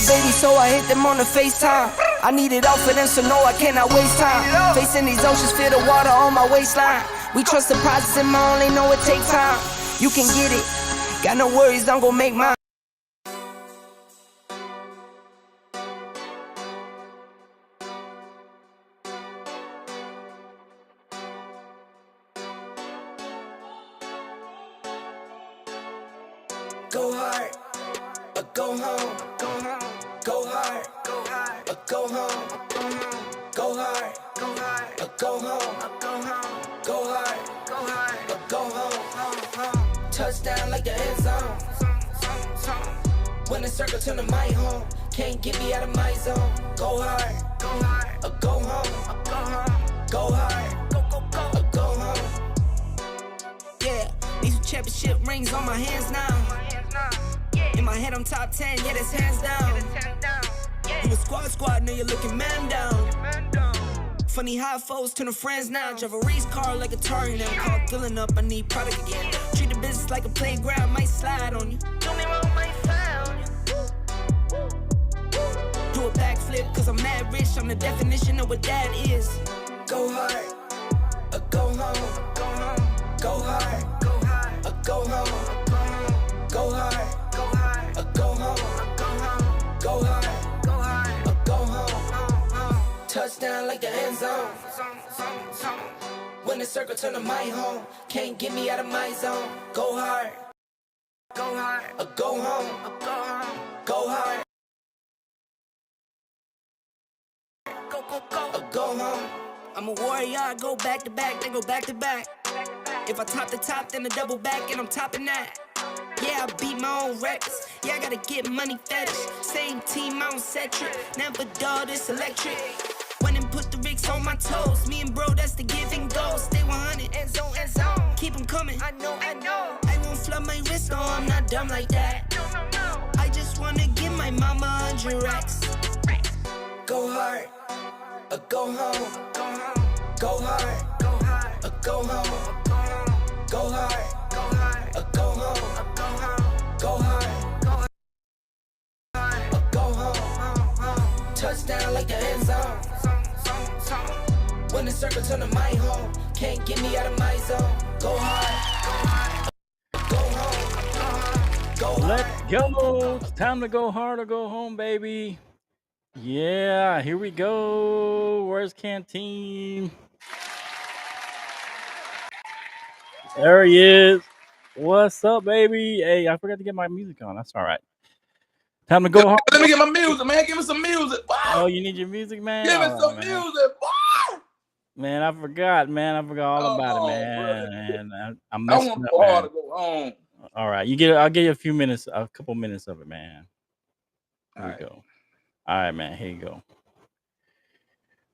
my baby, so I hit them on the FaceTime. I need it all for them, so no, I cannot waste time. Facing these oceans, feel the water on my waistline. We trust the process and my only know it takes time. You can get it, got no worries, I'm gon' make mine. Go hard, or go home, go home, go hard, or go home, go hard, or go home, go hard, or go home. Touchdown like the end zone. When the circle turn to my home, can't get me out of my zone. Go hard, or go home, go hard, or go home. Yeah, these championship rings on my hands now. In my head, I'm top 10, yeah, that's hands down. You a squad, now you're looking man down. Funny how foes turn to friends now. Drive a race car like a Atari now. Call filling up, I need product again. Treat the business like a playground, might slide on you. Don't me wrong, might slide on you. Do a backflip, cause I'm mad rich. I'm the definition of what that is. Go hard, or go home. Go hard, or go home. Go hard. Go home, go hard, or go home. Touchdown like the end zone. When the circle turn to my home, can't get me out of my zone. Go hard, or go home, go hard, or go home. I'm a warrior, I go back to back, then go back to back. If I top the top, then a double back, and I'm topping that. Yeah, I beat my own records. Yeah, I gotta get money fetish. Same team, I don't set trip. Never dull, this electric. Went and put the Ricks on my toes. Me and bro, that's the give and go. Stay 100, end zone, end zone. Keep them coming. I know. I won't flood my wrist, no, I'm not dumb like that. No. I just wanna give my mama 100 racks. Go hard, or go home. Go hard, or go home. Go hard, or go home. Go hard, or go home. Touchdown like the end zone. When the circle turn to my home, can't get me out of my zone. Go hard, go home, go hard. Let's go. It's time to go hard or go home, baby. Yeah, here we go. Where's Canteen? There he is. What's up, baby? Hey, I forgot to get my music on. That's all right. Time to go hard. Let me get my music, man. Give me some music. Wow. Oh, you need your music, man? Give me some music. Wow. Man, I forgot, all about it, man. I'm I messing want up, to go hard man. to go home. All right, I'll give you a couple minutes of it, man. Here we go. All right, man. Here you go.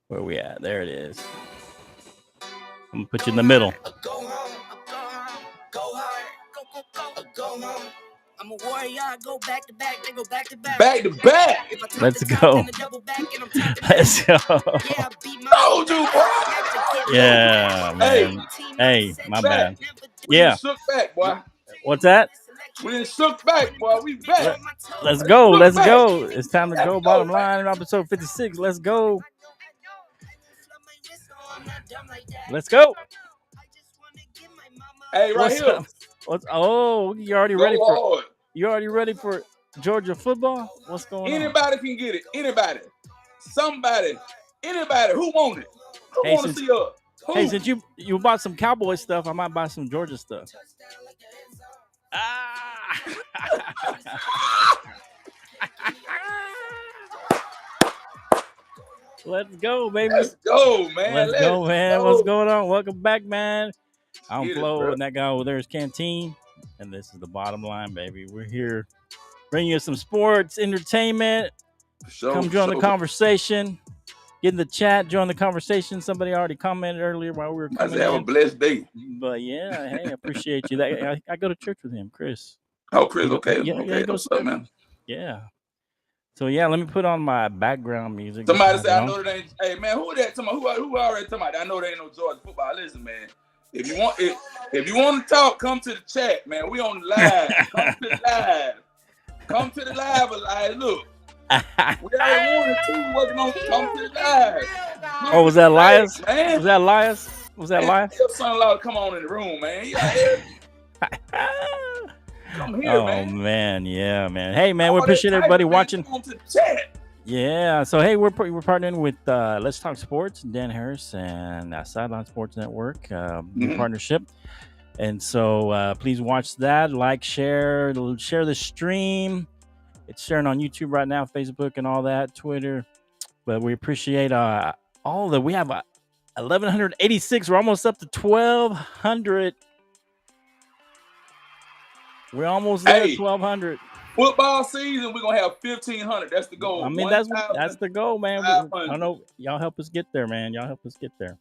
Where we at? There it is. I'm gonna put you in the middle. I'm a warrior, I go back to back, then go back to back. Back to back. Let's go. Let's go. Told you, boy. Yeah, man. Hey, my bad. We Yeah. done shook back, boy. What's that? We done shook back, boy. We back. Let's go. Let's go. It's time to go. Bottom line, episode 56. Let's go. Let's go. Hey, right What's here. up? You already ready for? You already ready for Georgia football? What's going on? Anybody can get it. Anybody. Somebody. Anybody. Who want it? Who want to see us? Who? Hey, since you bought some Cowboy stuff, I might buy some Georgia stuff. Let's go, baby. Let's go, man. Let's go, man. Go. What's going on? Welcome back, man. I'm Get it, Flo, bro. and that guy over there is Canteen. And this is the bottom line, baby. We're here bringing you some sports, entertainment. Come join the conversation. Get in the chat, join the conversation. Somebody already commented earlier while we were coming I said, have a blessed day. But yeah, hey, I appreciate you. I go to church with him, Chris. Oh, Chris, okay. Yeah, okay. What's up, man? Yeah. So yeah, let me put on my background music. Somebody said, I know that ain't. Hey, man, who that? Who already talking about? I know there ain't no Georgia football. Listen, man. If you want to talk, come to the chat, man. We on the live. Come to the live. Come to the live. Like, look, We already won it too. Working on competition live. Oh, was that Elias? Man. Was that Elias? Was that Elias? Your son-in-law to come on in the room, man. You out here. Come here, man. Yeah, man. Hey, man, we appreciate everybody watching. Come to the chat. Yeah. So, hey, we're partnering with Let's Talk Sports, Dan Harris, and Sideline Sports Network, new partnership. And so please watch that, like, share the stream. It's sharing on YouTube right now, Facebook and all that, Twitter. But we appreciate all that. We have 1,186. We're almost up to 1,200. We're almost there at 1,200. Football season, we're gonna have 1,500. That's the goal. I mean, that's the goal, man. I know y'all help us get there, man. Y'all help us get there.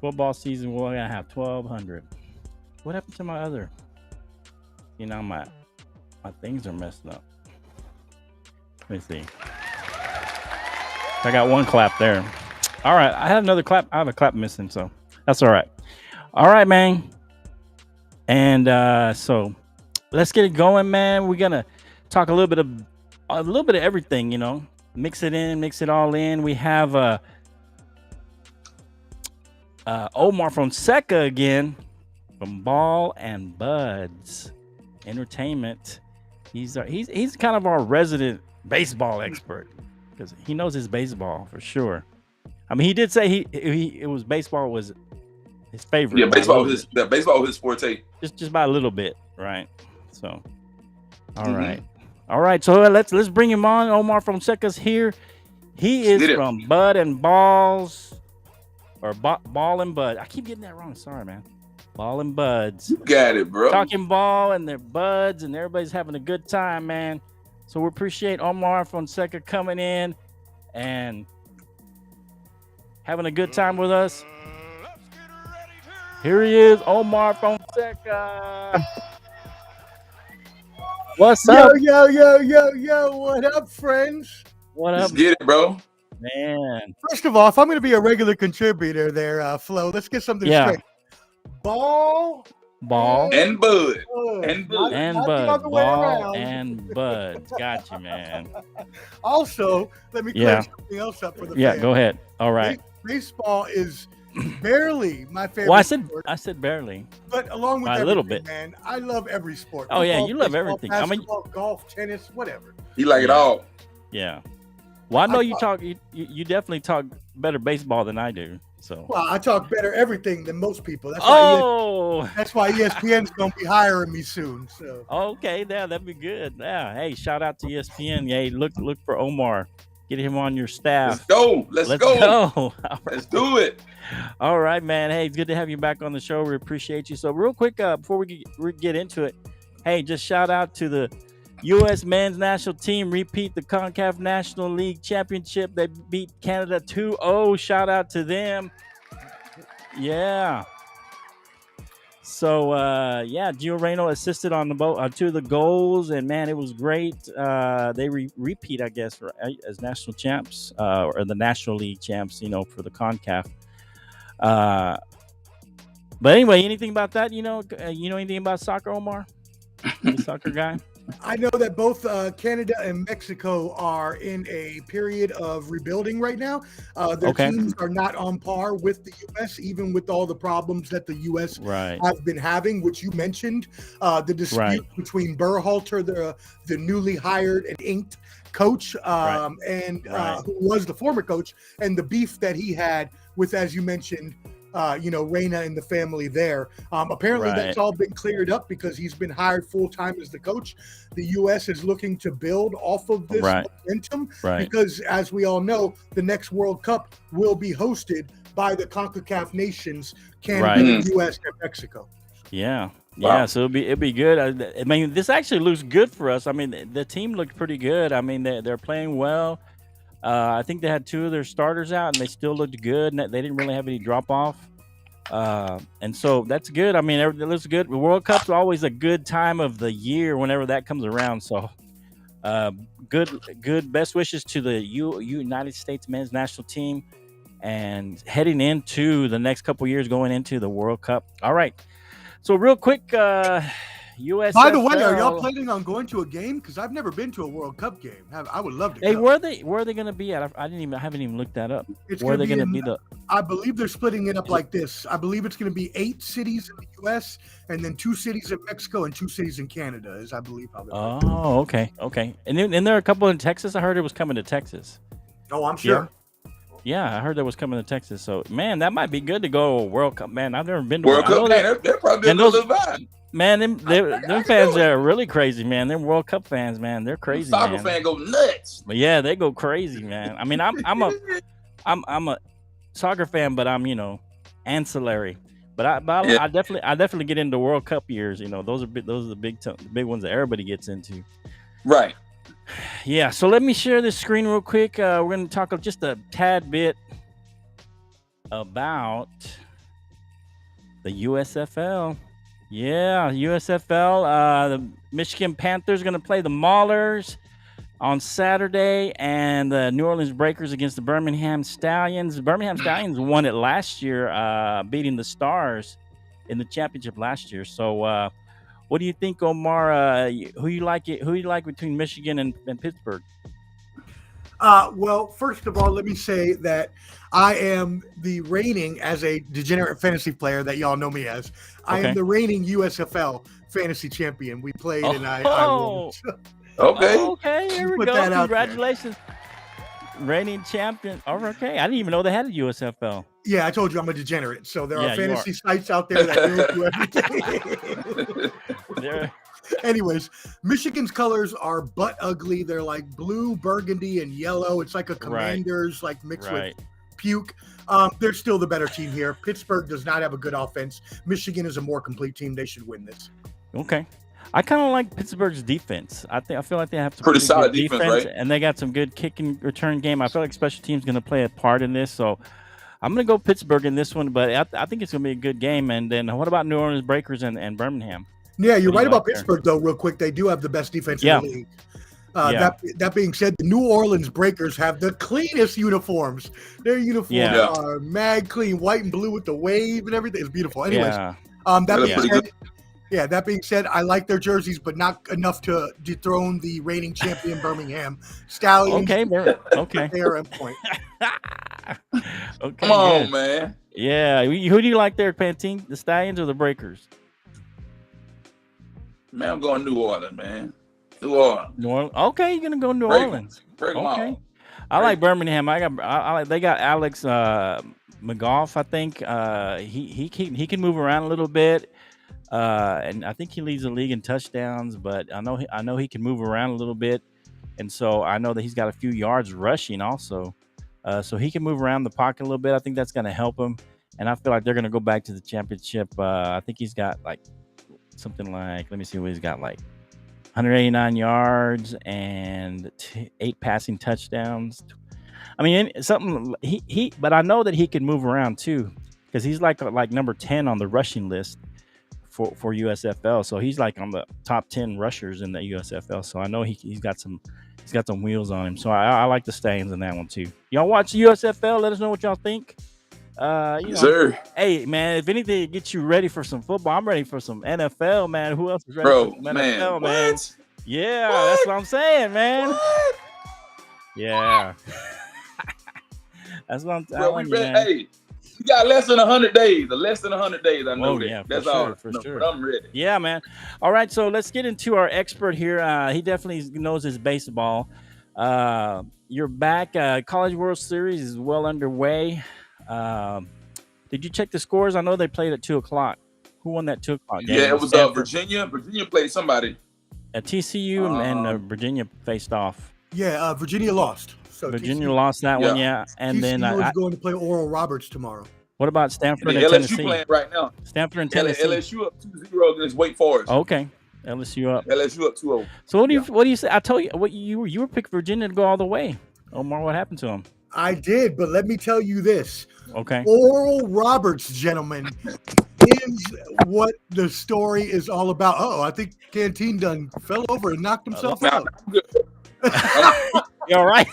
Football season, we're gonna have 1,200. What happened to my other? You know, my things are messed up. Let me see. I got one clap there. All right, I had another clap. I have a clap missing, so that's all right. All right, man. And so let's get it going, man. We're gonna talk a little bit of everything, you know. Mix it all in. We have Omar Fonseca again from Ball and Buds Entertainment. He's kind of our resident baseball expert because he knows his baseball for sure. I mean, he did say baseball was his favorite. Yeah, baseball was his forte. Just by a little bit, right? So, all right. So let's bring him on. Omar Fonseca's here. He is from Bud and Balls, or Ball and Bud. I keep getting that wrong. Sorry, man. Ball and Buds. You got it, bro. Talking ball and their buds, and everybody's having a good time, man. So we appreciate Omar Fonseca coming in and having a good time with us. Here he is, Omar Fonseca. What's up? Yo. What up, friends? What up? Let's get it, bro. Man. First of all, if I'm going to be a regular contributor there, Flo, let's get something straight. Ball and Bud. Ball and Bud. Got you, man. Also, let me clear something else up for the fans. Go ahead. All right. Baseball is barely my favorite. Well, sport, I said barely, but along with a little bit, man, I love every sport. Oh, yeah, you love everything. Basketball, golf, tennis, whatever. You like it all. Yeah. Well, I know you talk. You definitely talk better baseball than I do. So. Well, I talk better everything than most people. That's why ESPN's gonna be hiring me soon. So. Okay, that'd be good. Yeah. Hey, shout out to ESPN. Hey, look for Omar. Get him on your staff. Let's go. Let's do it. All right, man. Hey, it's good to have you back on the show. We appreciate you. So real quick, before we get into it, hey, just shout out to the U.S. men's national team. Repeat the CONCACAF National League Championship. They beat Canada 2-0. Shout out to them. Yeah. So, Gio Reyno assisted on two of the goals, and man, it was great. They repeat, I guess, as national champs, or the National League champs, for the CONCACAF. But anyway, anything about that? You know anything about soccer, Omar? You a soccer guy? I know that both Canada and Mexico are in a period of rebuilding right now. Their teams are not on par with the U.S., even with all the problems that the U.S. have been having, which you mentioned. The dispute between Berhalter, the newly hired and inked coach, and who was the former coach, and the beef that he had with, as you mentioned, Reyna and the family there. Apparently that's all been cleared up because he's been hired full-time as the coach. The U.S. is looking to build off of this momentum because, as we all know, the next World Cup will be hosted by the CONCACAF nations, Canada, U.S., and Mexico. Yeah. Yeah, so it'd be good. I mean, this actually looks good for us. I mean, the team looked pretty good. I mean, they're playing well. I think they had two of their starters out, and they still looked good. And they didn't really have any drop off, and so that's good. I mean, everything looks good. The World Cup's always a good time of the year whenever that comes around. So, good. Best wishes to the United States men's national team, and heading into the next couple years, going into the World Cup. All right. So real quick, USFL. By the way, are y'all planning on going to a game? Because I've never been to a World Cup game. I would love to. Hey, where are they going to be at? I haven't even looked that up. Where are they going to be? I believe they're splitting it up like this. I believe it's going to be 8 cities in the U.S. and then 2 cities in Mexico and 2 cities in Canada. Is I believe how they're. Oh, okay. And there are a couple in Texas. I heard it was coming to Texas. Oh, I'm sure. Yeah, I heard that was coming to Texas. So, man, that might be good to go World Cup. Man, I've never been to World Cup. Man, they're probably a little vibe. Man, them fans are really crazy, man. Them World Cup fans, man, they're crazy. Soccer fan go nuts. But yeah, they go crazy, man. I mean, I'm a soccer fan, but I'm ancillary. But I definitely get into World Cup years. Those are the big ones that everybody gets into. Right. Yeah. So let me share this screen real quick. We're going to talk just a tad bit about the USFL. Yeah, USFL. The Michigan Panthers are going to play the Maulers on Saturday, and the New Orleans Breakers against the Birmingham Stallions. The Birmingham Stallions won it last year, beating the Stars in the championship last year. So, what do you think, Omar? Who you like between Michigan and Pittsburgh? Well, first of all, let me say that I am the reigning, as a degenerate fantasy player that y'all know me as, I am the reigning USFL fantasy champion. We played and I won. Okay. Here we go. Congratulations. Reigning champion. Oh, okay. I didn't even know they had a USFL. Yeah, I told you I'm a degenerate. So there are fantasy sites out there that do everything. Anyways, Michigan's colors are butt ugly. They're like blue, burgundy, and yellow. It's like a Commanders mixed with puke. They're still the better team here. Pittsburgh does not have a good offense. Michigan is a more complete team. They should win this. Okay. I kind of like Pittsburgh's defense. I feel like they have some pretty solid defense, right? And they got some good kick and return game. I feel like special teams going to play a part in this. So I'm going to go Pittsburgh in this one, but I think it's going to be a good game. And then what about New Orleans Breakers and Birmingham? Yeah, you're right about Pittsburgh, though, real quick. They do have the best defense in the league. That being said, the New Orleans Breakers have the cleanest uniforms. Their uniforms are mad clean, white and blue with the wave and everything. It's beautiful. Anyways, that being said, I like their jerseys, but not enough to dethrone the reigning champion Birmingham Stallions. Okay. They are on point. Okay. Come on, man. Yeah. Who do you like there, Pantene? The Stallions or the Breakers? Man, I'm going New Orleans, man. New Orleans. Okay, you're gonna go New Orleans. Okay. I like Birmingham. They got Alex McGough. I think he can move around a little bit, and I think he leads the league in touchdowns. But I know he can move around a little bit, and so I know that he's got a few yards rushing also. So he can move around the pocket a little bit. I think that's gonna help him, and I feel like they're gonna go back to the championship. I think he's got something like, let me see what he's got, 189 yards and 8 passing touchdowns. I mean, something but I know that he can move around too, because he's like number 10 on the rushing list for USFL. So he's on the top 10 rushers in the USFL. So I know he's got some wheels on him. So I like the Stallions in that one too. Y'all watch USFL? Let us know what y'all think. Sir. Hey, man, if anything gets you ready for some football, I'm ready for some NFL, man. Who else is ready for some NFL, man? Yeah, that's what I'm saying, man. What? Yeah. That's what I'm telling you, man. Hey, you got less than 100 days. Less than 100 days, I know that. Yeah, that's sure, all. For sure. But I'm ready. Yeah, man. All right, so let's get into our expert here. He definitely knows his baseball. You're back. College World Series is well underway. Did you check the scores? I know they played at 2:00. Who won that 2:00 game? Yeah, it was Virginia. Virginia played somebody. At TCU and Virginia faced off. Yeah, Virginia lost. So Virginia lost that one, yeah. And TCU then is going to play Oral Roberts tomorrow. What about Stanford and LSU Tennessee? playing right now. Stanford and Tennessee. LSU up 2-0 against Wake Forest. Okay, LSU up. LSU up 2-0. So what do you say? I told you what you were picking Virginia to go all the way. Omar, what happened to him? I did, but let me tell you this. Okay. Oral Roberts, gentlemen, is what the story is all about. Oh, I think Canteen done fell over and knocked himself out. You all right?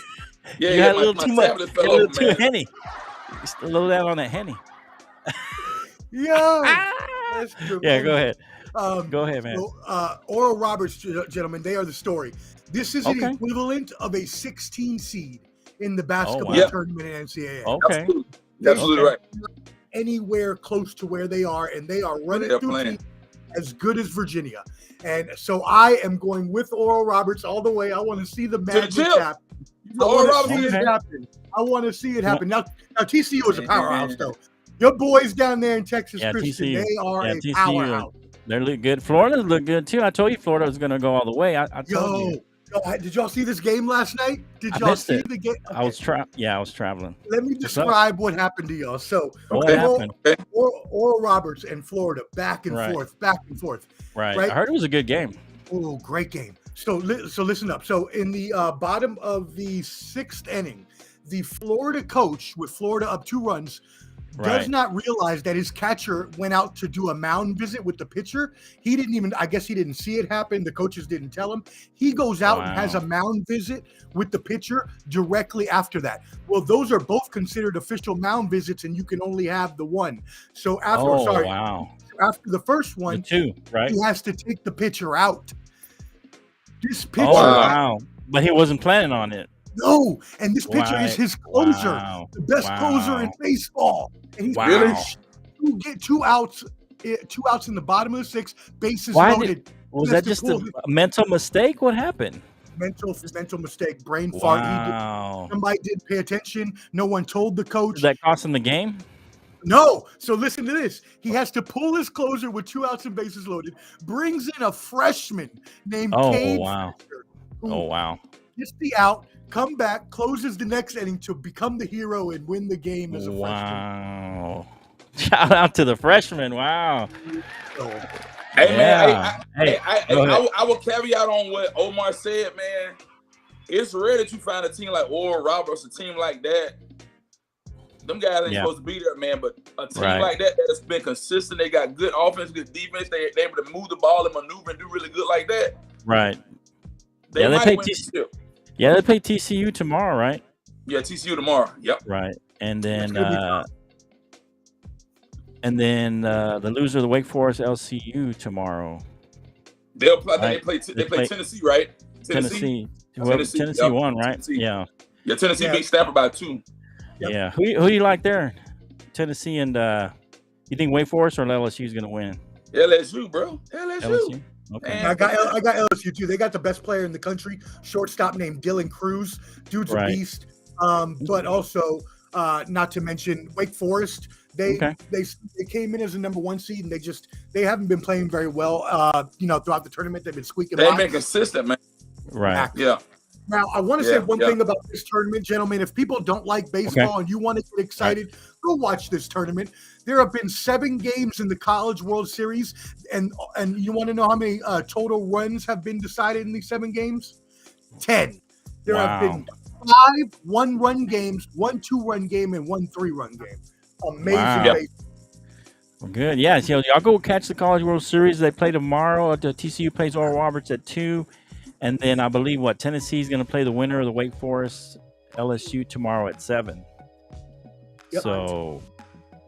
Yeah, you had a little too much. A little too Henny. A little down on that Henny. Yeah. Yeah, go ahead. Go ahead, man. So, Oral Roberts, gentlemen, they are the story. This is the equivalent of a 16 seed in the basketball tournament in NCAA. Okay. Absolutely right. Anywhere close to where they are, and they are running through teams as good as Virginia. And so I am going with Oral Roberts all the way. I want to see the magic happen. I want to see it happen. I want to see it happen. Now TCU is a powerhouse, though. Your boys down there in Texas Christian, TCU. they are a powerhouse. They look good. Florida look good, too. I told you Florida was going to go all the way. I told you. Did y'all see this game last night? Did y'all see the game? Okay. I was traveling. Let me describe what happened to y'all. So, Oral Roberts and Florida back and forth. Right. I heard it was a good game. Oh, great game. So listen up. So in the bottom of the 6th inning, the Florida coach with Florida up 2 runs does not realize that his catcher went out to do a mound visit with the pitcher. I guess he didn't see it happen. The coaches didn't tell him. He goes out and has a mound visit with the pitcher directly after that. Well, those are both considered official mound visits, and you can only have the one. So after the first one, he has to take the pitcher out. This pitcher. But he wasn't planning on it. No, and this pitcher is his closer, the best closer in baseball. And he's really get 2 outs in the bottom of the 6th, bases loaded. Was that just a mental mistake? What happened? Mental mistake, brain fart. Somebody didn't pay attention. No one told the coach. Did that cost him the game? No. So listen to this. He has to pull his closer with 2 outs and bases loaded. Brings in a freshman named Cade. Gets the out. Come back, closes the next inning to become the hero and win the game as a freshman. Shout out to the freshman. Wow. Hey, man. I will carry out on what Omar said, man. It's rare that you find a team like Oral Roberts, a team like that. Them guys ain't supposed to be there, man. But a team like that has been consistent. They got good offense, good defense. They're able to move the ball and maneuver and do really good like that. Right. They might win still. Yeah, they play TCU tomorrow, right? Yeah, TCU tomorrow. Yep. Right, and then the loser of the Wake Forest LCU tomorrow. They'll play. They play Tennessee, right? Tennessee won, right? Tennessee. Yeah. Tennessee beat Stanford by 2. Yep. Yeah. Who do you like there? Tennessee and you think Wake Forest or LSU is going to win? LSU, bro. LSU. Okay. I got LSU too. They got the best player in the country, shortstop named Dylan Cruz. Dude's a beast. But also, not to mention Wake Forest. They came in as a number 1 seed, and they haven't been playing very well. Throughout the tournament, they've been squeaking. They've been consistent, man. Right. Yeah. Now, I want to say one thing about this tournament, gentlemen. If people don't like baseball and you want to get excited, go watch this tournament. There have been 7 games in the College World Series, and you want to know how many total runs have been decided in these 7 games? 10. There have been 5 1-run games, 1 2-run game, and 1 3-run game. Amazing. Well, good. Yeah. So y'all go catch the College World Series. They play tomorrow. The TCU plays Oral Roberts at 2. And then I believe Tennessee is going to play the winner of the Wake Forest LSU tomorrow at 7. Yep. So,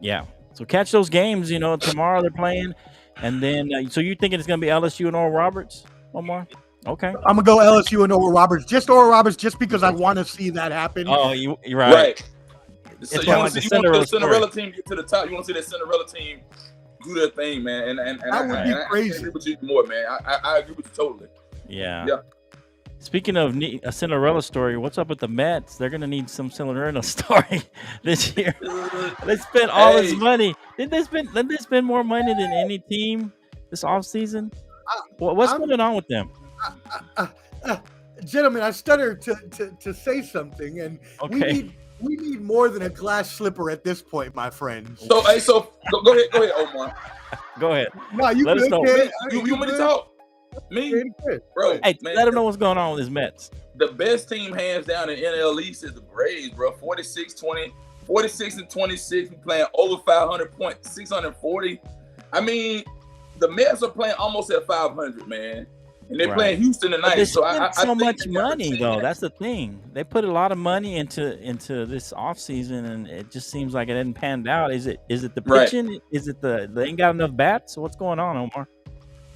yeah. So catch those games. Tomorrow they're playing, and then so you're thinking it's going to be LSU and Oral Roberts, Omar? Okay. I'm gonna go LSU and Oral Roberts. Just Oral Roberts, just because I want to see that happen. Oh, you're right. Right. So you want to see the Cinderella team get to the top. You want to see that Cinderella team do their thing, man. And that would be crazy. I agree with you more, man. I agree with you totally. Yeah. Speaking of a Cinderella story, what's up with the Mets? They're going to need some Cinderella story this year. They spent all this money. Didn't they spend more money than any team this offseason? What's going on with them? Gentlemen, I stutter to say something, and we need more than a glass slipper at this point, my friends. So go ahead, Omar. Go ahead. No, you good, kid. You want me to talk? Me? Bro, hey, let them know what's going on with his Mets. The best team hands down in NL East is the Braves, bro. 46-20, 46-26. We playing over 500 points, 640. I mean, the Mets are playing almost at 500, man. And they're playing Houston tonight. They spent so much money, though. That's the thing. They put a lot of money into this offseason, and it just seems like it hasn't panned out. Is it the pitching? Is it they ain't got enough bats? What's going on, Omar?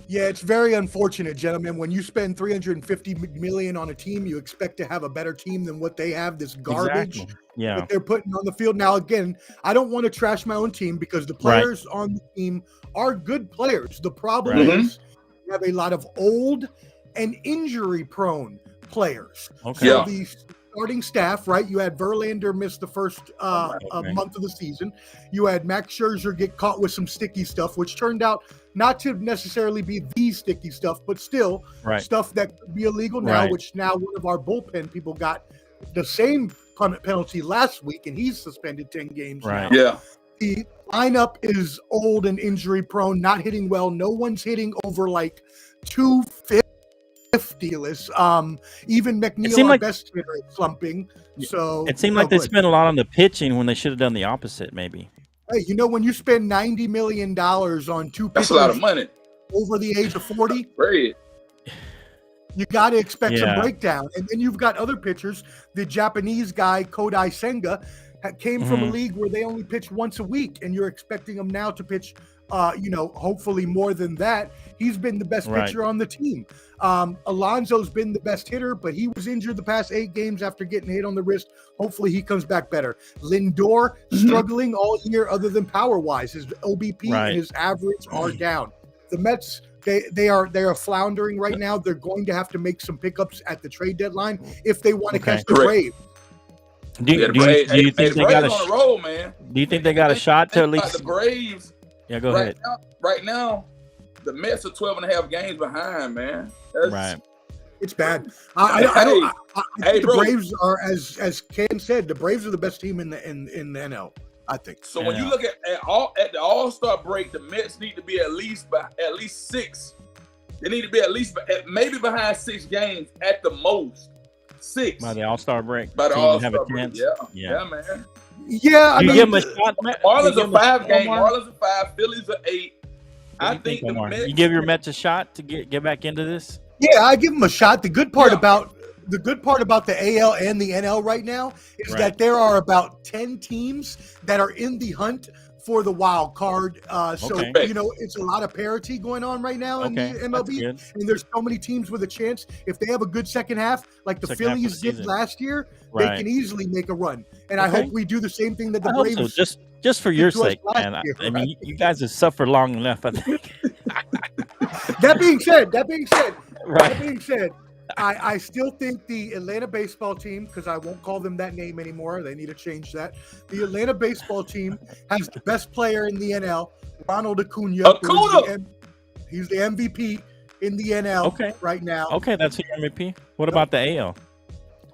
Yeah, it's very unfortunate, gentlemen. When you spend $350 million on a team, you expect to have a better team than what they have. This garbage that they're putting on the field. Now, again, I don't want to trash my own team because the players on the team are good players. The problem is you have a lot of old and injury-prone players. Okay. So the starting staff, right? You had Verlander miss the first month of the season. You had Max Scherzer get caught with some sticky stuff, which turned out not to necessarily be the sticky stuff, but still stuff that could be illegal now, which now one of our bullpen people got the same penalty last week, and he's suspended 10 games now. Yeah. The lineup is old and injury prone, not hitting well. No one's hitting over like 250. Even McNeil, our best hitter, is slumping. So it seemed like they spent a lot on the pitching when they should have done the opposite, maybe. Hey, you know, when you spend $90 million on two pitchers, that's a lot of money over the age of 40. Great. You got to expect some breakdown. And then you've got other pitchers. The Japanese guy, Kodai Senga, came from a league where they only pitch once a week, and you're expecting him now to pitch, hopefully more than that. He's been the best pitcher on the team. Alonso's been the best hitter, but he was injured the past 8 games after getting hit on the wrist. Hopefully he comes back better. Lindor struggling all year other than power-wise. His OBP and his average are down. The Mets, they are floundering right now. They're going to have to make some pickups at the trade deadline if they want to catch the Braves. Do you think they got on a roll, man? Do you think they got a shot to at least the Braves? Yeah, go ahead. Right now, the Mets are 12.5 games behind, man. It's bad. I think the Braves are, as Ken said, the Braves are the best team in the NL. I think. So when you look at the All-Star break, the Mets need to be at least 6. They need to be at least maybe behind 6 games at the most. 6 by the All-Star break. By the All-Star break, yeah, man. Yeah, I mean, give them a shot. Marlins are 5 games. Marlins are 5. Phillies are 8. I think the Mets. You give your Mets a shot to get back into this. Yeah, I give them a shot. The good part about the AL and the NL right now is that there are about 10 teams that are in the hunt for the wild card. It's a lot of parity going on right now in the MLB. And there's so many teams with a chance. If they have a good second half, like the Phillies did last year, they can easily make a run. And I hope we do the same thing that the Braves. So. Just for your sake, man. I mean, you guys have suffered long enough, I think. That being said, I still think the Atlanta baseball team, because I won't call them that name anymore. They need to change that. The Atlanta baseball team has the best player in the NL, Ronald Acuna. He's the MVP in the NL right now. Okay, that's the MVP. What about the AL?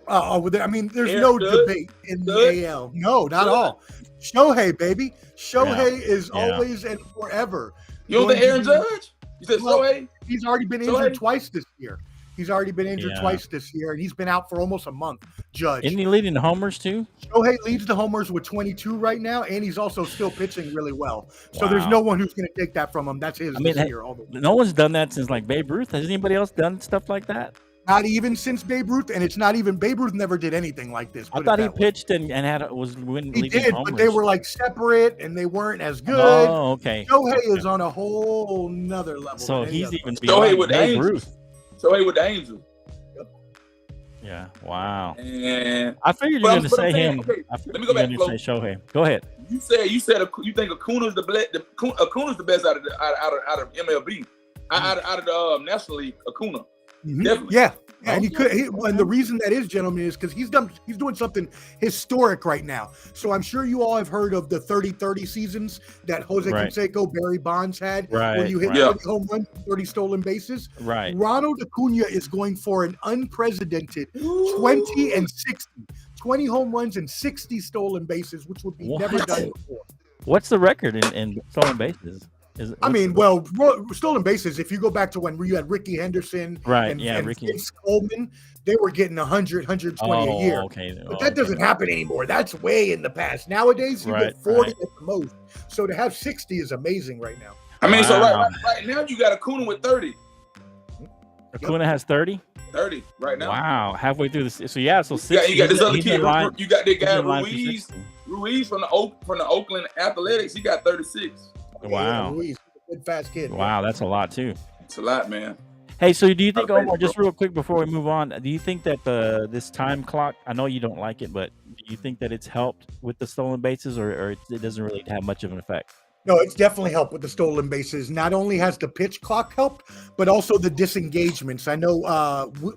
There's no debate in the AL. No, not all. Shohei, baby. Shohei is always and forever. You know the Aaron Judge? You said Shohei? He's already been injured twice this year. And he's been out for almost a month. Judge. Isn't he leading the homers too? Shohei leads the homers with 22 right now, and he's also still pitching really well. So there's no one who's going to take that from him. That's his this year. No one's done that since like Babe Ruth. Has anybody else done stuff like that? Not even since Babe Ruth, and it's not even Babe Ruth never did anything like this. I thought he pitched and was winning. He did, homers. But they were like separate and they weren't as good. Oh, okay. Shohei is on a whole nother level. So he's even Shohei with the Angels. Shohei with the Angels. Yeah. Wow. And I figured you were going to say him. Okay, let me go back. Say Shohei. Go ahead. You said you think Acuna's the best out of MLB, out of the National League. Acuna. Definitely. Yeah. And and the reason that is, gentlemen, is because he's doing something historic right now. So I'm sure you all have heard of the 30-30 seasons that Jose Canseco, Barry Bonds had, where you hit 30 home runs, 30 stolen bases. Right. Ronald Acuna is going for an unprecedented 20 and 60, 20 home runs and 60 stolen bases, which would be never done before. What's the record in stolen bases? Stolen bases, if you go back to when you had Ricky Henderson and Ricky. Vince Coleman, they were getting 100, 120 a year. But that doesn't happen anymore. That's way in the past. Nowadays, you get 40 at the most. So to have 60 is amazing right now. I mean, so right now you got Acuna with 30. Acuna has 30? 30 right now. Wow. Halfway through this. So, so 60. You got this other kid. You got that guy Ruiz from the Oakland Athletics. He got 36. Wow. Ruiz, good fast kid. Wow, that's a lot too. It's a lot, man. Hey, so do you think, Omar, just real quick before we move on, do you think that this time clock, I know you don't like it, but do you think that it's helped with the stolen bases, or it doesn't really have much of an effect? No, it's definitely helped with the stolen bases. Not only has the pitch clock helped, but also the disengagements. I know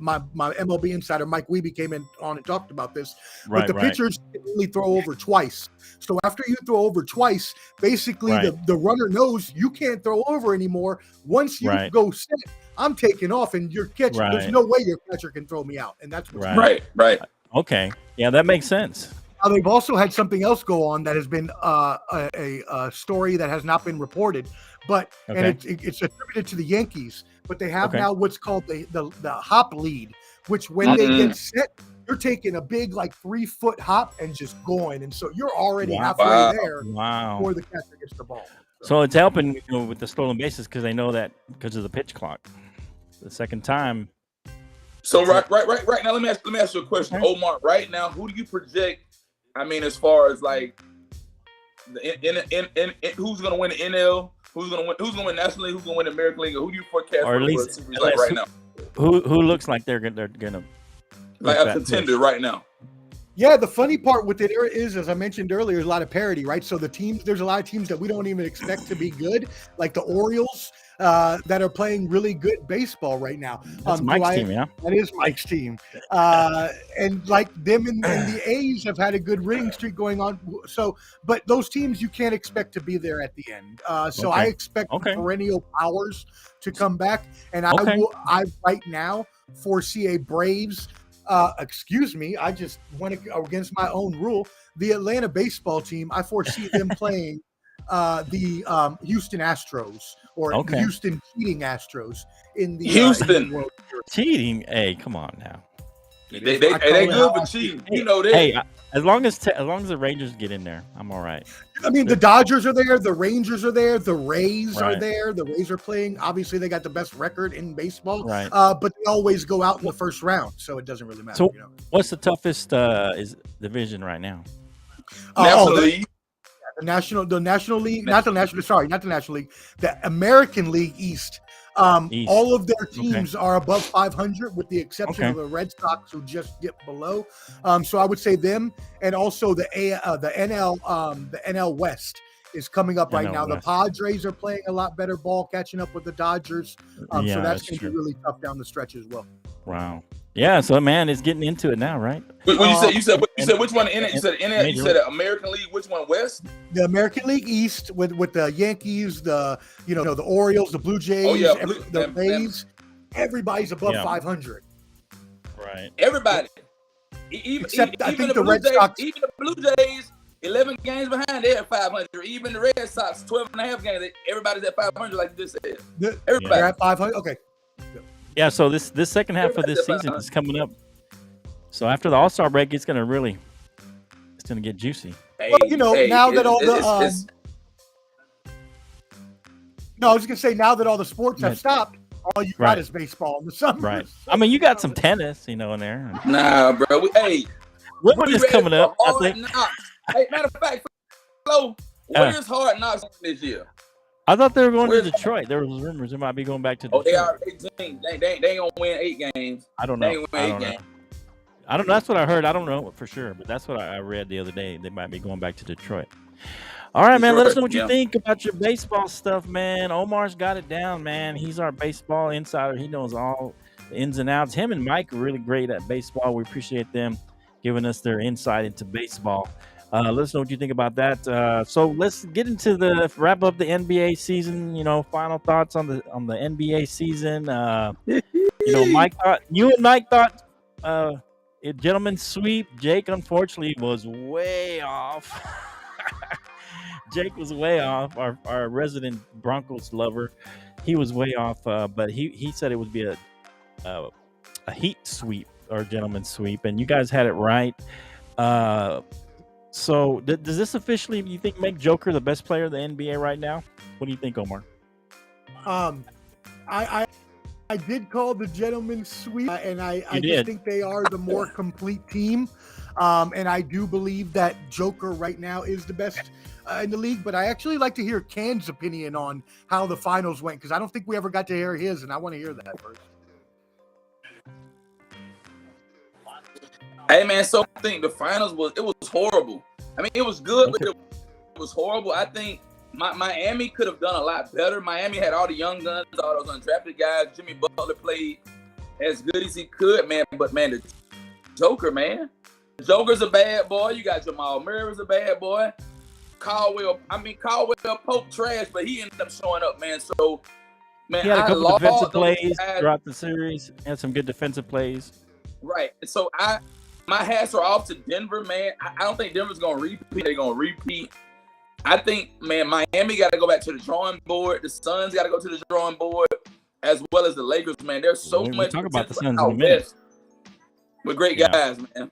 my MLB insider, Mike Wiebe, came on and talked about this. But the pitchers can only throw over twice. So after you throw over twice, basically the runner knows you can't throw over anymore. Once you go set, I'm taking off, and your catcher, there's no way your catcher can throw me out. And that's what's right. Okay. Yeah, that makes sense. Now, they've also had something else go on that has been a story that has not been reported, but and it's attributed to the Yankees. But they have now what's called the hop lead, which when they get set, you're taking a big 3-foot hop and just going, and so you're already halfway there before the catcher gets the ball. So it's helping with the stolen bases because they know that because of the pitch clock. The second time. So right now, let me ask you a question, Omar. Right now, who do you project? I mean, as far as who's going to win the NL, who's going to win National League, who's going to win the American League, who do you forecast or at least right now? Who looks like they're gonna a contender right now? Yeah, the funny part with it is, as I mentioned earlier, there's a lot of parity, right? So there's a lot of teams that we don't even expect to be good, like the Orioles, that are playing really good baseball right now. That's Mike's team, yeah. That is Mike's team. And them and the A's have had a good winning streak going on. So, but those teams you can't expect to be there at the end. So I expect perennial powers to come back. And I right now foresee a Braves. I just went against my own rule. The Atlanta baseball team, I foresee them playing the Houston Astros or the Houston cheating Astros in the Houston World cheating. Hey, come on now. They good for cheating. You know that. Hey, as long as the Rangers get in there, I'm all right. I mean, the Dodgers are there, the Rangers are there, the Rays are there. The Rays are playing. Obviously, they got the best record in baseball, but they always go out in the first round, so it doesn't really matter. So, what's the toughest division right now? National League. The National League, not the National League, the American League East. All of their teams are above 500, with the exception of the Red Sox, who just dipped below. So I would say them, and also the NL West is coming up right now. The Padres are playing a lot better ball, catching up with the Dodgers. So that's going to be really tough down the stretch as well. Wow. Yeah, so man, it's getting into it now, right? You said which one in it? You said NL. You said the American League. Which one, West? The American League East with the Yankees, the Orioles, the Blue Jays, the Rays. Everybody's above 500. Right. Everybody. Except I think the Red Sox. Even the Blue Jays, 11 games behind, they're at 500. Even the Red Sox, 12 and a half games. Everybody's at 500, like you just said. Everybody. They're at 500. Okay. Yeah, so this second half of this season is coming up. So after the All-Star break, it's gonna get juicy. Now that all the I was gonna say, now that all the sports have stopped, all you got is baseball in the summer. Right. I mean, you got some tennis, in there. Nah, bro. Wimbledon is coming up, I think. Hey, matter of fact, Flo, where's Hard Knocks this year? I thought they were going to Detroit. There was rumors they might be going back to Detroit. They are 18. They ain't gonna win 8 games. I don't know. They ain't gonna win 8 games. I don't know. That's what I heard. I don't know for sure, but that's what I read the other day. They might be going back to Detroit. All right, man. Let us know what you think about your baseball stuff, man. Omar's got it down, man. He's our baseball insider. He knows all the ins and outs. Him and Mike are really great at baseball. We appreciate them giving us their insight into baseball. Let us know what you think about that. So let's get into wrap up the NBA season. Final thoughts on the NBA season. You and Mike thought a gentleman's sweep. Jake, unfortunately, was way off. Jake was way off. Our resident Broncos lover, he was way off. But he said it would be a heat sweep or gentleman's sweep, and you guys had it right. So does this officially, you think, make Joker the best player in the NBA right now? What do you think, Omar? I did call the gentleman's sweep, and I just think they are the more complete team. And I do believe that Joker right now is the best in the league. But I actually like to hear Can's opinion on how the finals went, because I don't think we ever got to hear his, and I want to hear that first. Hey man, so I think the finals was horrible. I mean, it was good, but it was horrible. I think Miami could have done a lot better. Miami had all the young guns, all those undrafted guys. Jimmy Butler played as good as he could, man. But man, the Joker, man. The Joker's a bad boy. You got Jamal Murray's a bad boy. Caldwell Pope trash, but he ended up showing up, man. So, man, he had a couple defensive plays throughout the series. He had some good defensive plays. Right. So my hats are off to Denver, man. I don't think Denver's gonna repeat. They're gonna repeat. I think, man, Miami got to go back to the drawing board. The Suns got to go to the drawing board, as well as the Lakers, man. There's so much talk about the Suns in a minute. With great guys, man.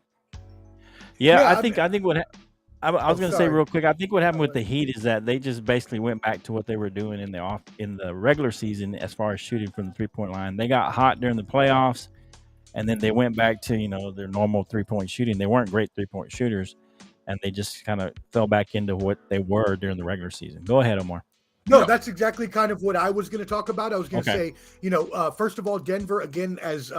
Yeah, I think what I was going to say real quick. I think what happened with the Heat is that they just basically went back to what they were doing in the regular season as far as shooting from the 3-point line. They got hot during the playoffs, and then they went back to their normal 3-point shooting. They weren't great 3-point shooters, and they just kind of fell back into what they were during the regular season. Go ahead, Omar. No, that's exactly kind of what I was going to talk about. I was going to say, first of all, Denver, again, as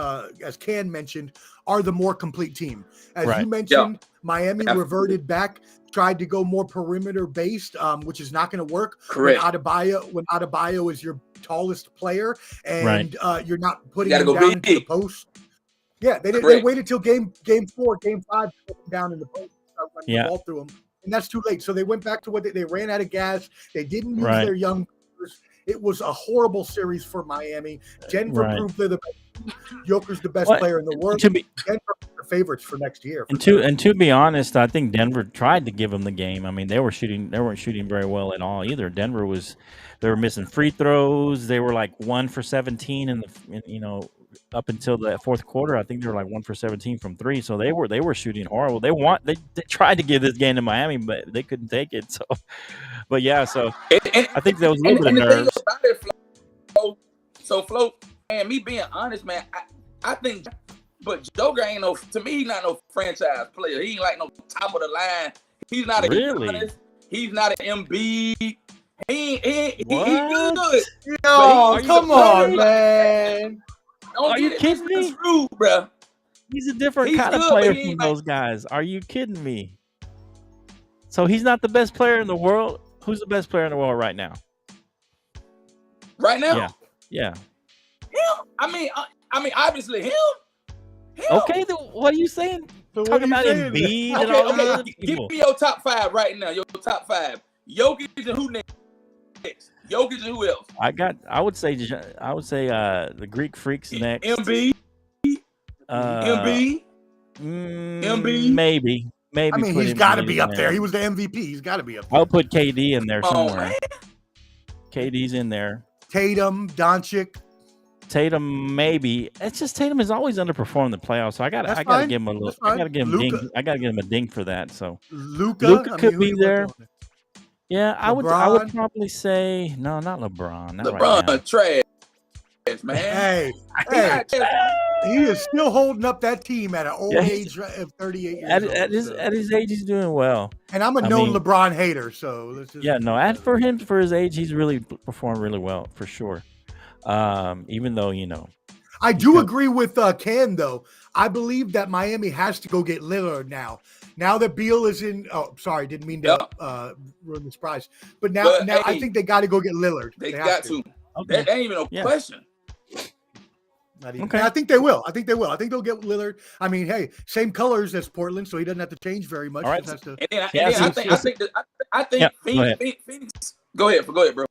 Can mentioned, are the more complete team. As you mentioned, Miami reverted back, tried to go more perimeter based, which is not going to work. Correct. When Adebayo is your tallest player, and you're not putting him down into the post. Yeah, they waited till game 4, game 5 to put him down in the post. The ball through them. And that's too late. So they went back to what they ran out of gas. They didn't use their young players. It was a horrible series for Miami. Denver proved they're the best. Joker's the best player in the world. Denver are favorites for next year. And to be honest, I think Denver tried to give them the game. I mean, they weren't shooting very well at all either. They were missing free throws. They were like 1 for 17 up until the fourth quarter. I think they were like 1 for 17 from 3. So they were shooting horrible. They tried to give this game to Miami, but they couldn't take it. So, but yeah, so I think there was a little bit of nerves. So Flo, man, me being honest, man, I think, but Joker ain't to me, he's not no franchise player. He ain't like no top of the line. He's not a Giannis. He's not an Embiid. He good. Yo, come on, man. Are you kidding me? True, bro. He's a different kind of player from those guys. Are you kidding me? So he's not the best player in the world. Who's the best player in the world right now? Right now? Yeah. Him? I mean, obviously him. Okay, then what are you saying? So talking about Embiid and all that. Give me your top 5 right now. Your top 5. Jokic and who next? Jokic and who else? I would say the Greek Freaks next. Embiid. Embiid. Maybe. I mean, he's got to be up there. He was the MVP. He's got to be up there. I'll put KD in there somewhere. KD's in there. Tatum, Doncic. Tatum, maybe. It's just Tatum has always underperformed the playoffs, so I gotta give him a little. I gotta give him ding. I gotta give him a ding for that. So Luka could be there. Yeah, I would probably say no, not LeBron. Not LeBron right trash, man. Hey, he is still holding up that team at an old age of 38 years old. At his age, he's doing well. And I'm a known LeBron hater, so let's just for his age, he's really performed really well for sure. Even though I do agree with Can though. I believe that Miami has to go get Lillard now. Now that Beal is in, didn't mean to ruin the surprise. But now I think they got to go get Lillard. They got to. Okay. That ain't even no question. Not even. Okay. I think they will. I think they'll get Lillard. I mean, hey, same colors as Portland, so he doesn't have to change very much. All right. I think Phoenix. Go ahead, bro.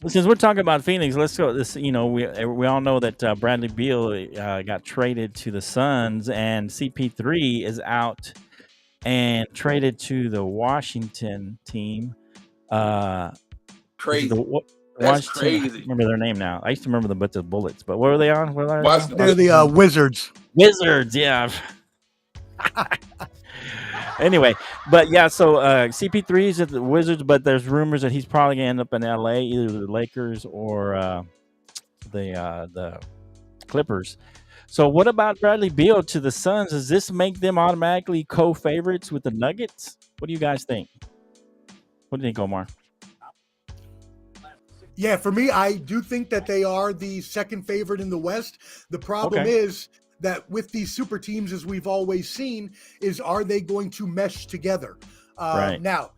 Since we're talking about Phoenix, let's go. We all know that Bradley Beal got traded to the Suns, and CP3 is out and traded to the Washington team. Crazy. That's crazy. Remember their name now. I used to remember them with the Bullets, but what were they on? They're the Wizards. Wizards, yeah. Anyway, but yeah, so CP3 is at the Wizards, but there's rumors that he's probably going to end up in LA, either the Lakers or the Clippers. So what about Bradley Beal to the Suns? Does this make them automatically co-favorites with the Nuggets? What do you guys think? What do you think, Omar? Yeah, for me, I do think that they are the second favorite in the West. The problem is that with these super teams, as we've always seen, is are they going to mesh together? Right. Now,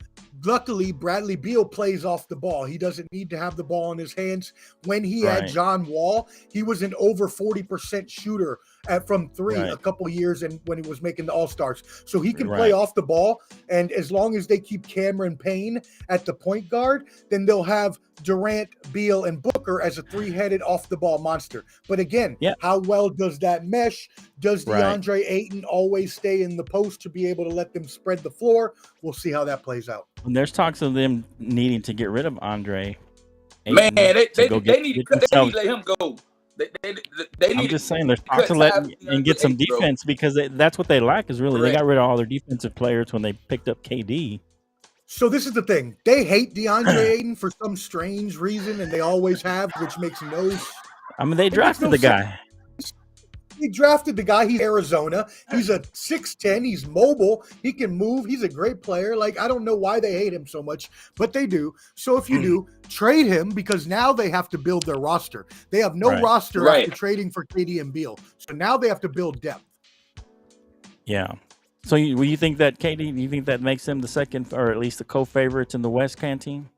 luckily, Bradley Beal plays off the ball. He doesn't need to have the ball in his hands. When he had John Wall, he was an over 40% shooter from three a couple years, and when he was making the All-Stars. So he can play off the ball, and as long as they keep Cameron Payne at the point guard, then they'll have Durant, Beal, and Booker as a three-headed off-the-ball monster. But again, how well does that mesh? Does DeAndre Ayton always stay in the post to be able to let them spread the floor? We'll see how that plays out. And there's talks of them needing to get rid of Andre Ayton. Man, they need to let him go. I'm just saying, there's talks to let him and get some defense, because that's what they lack is really they got rid of all their defensive players when they picked up KD. So this is the thing. They hate DeAndre Ayton for some strange reason, and they always have, which makes no sense. I mean, they drafted the guy. He drafted the guy. He's Arizona. He's a 6'10". He's mobile. He can move. He's a great player. Like, I don't know why they hate him so much, but they do. So if you do, trade him, because now they have to build their roster. They have no roster after trading for KD and Beal. So now they have to build depth. Yeah. So you think that KD, you think that makes them the second, or at least the co-favorites in the West team?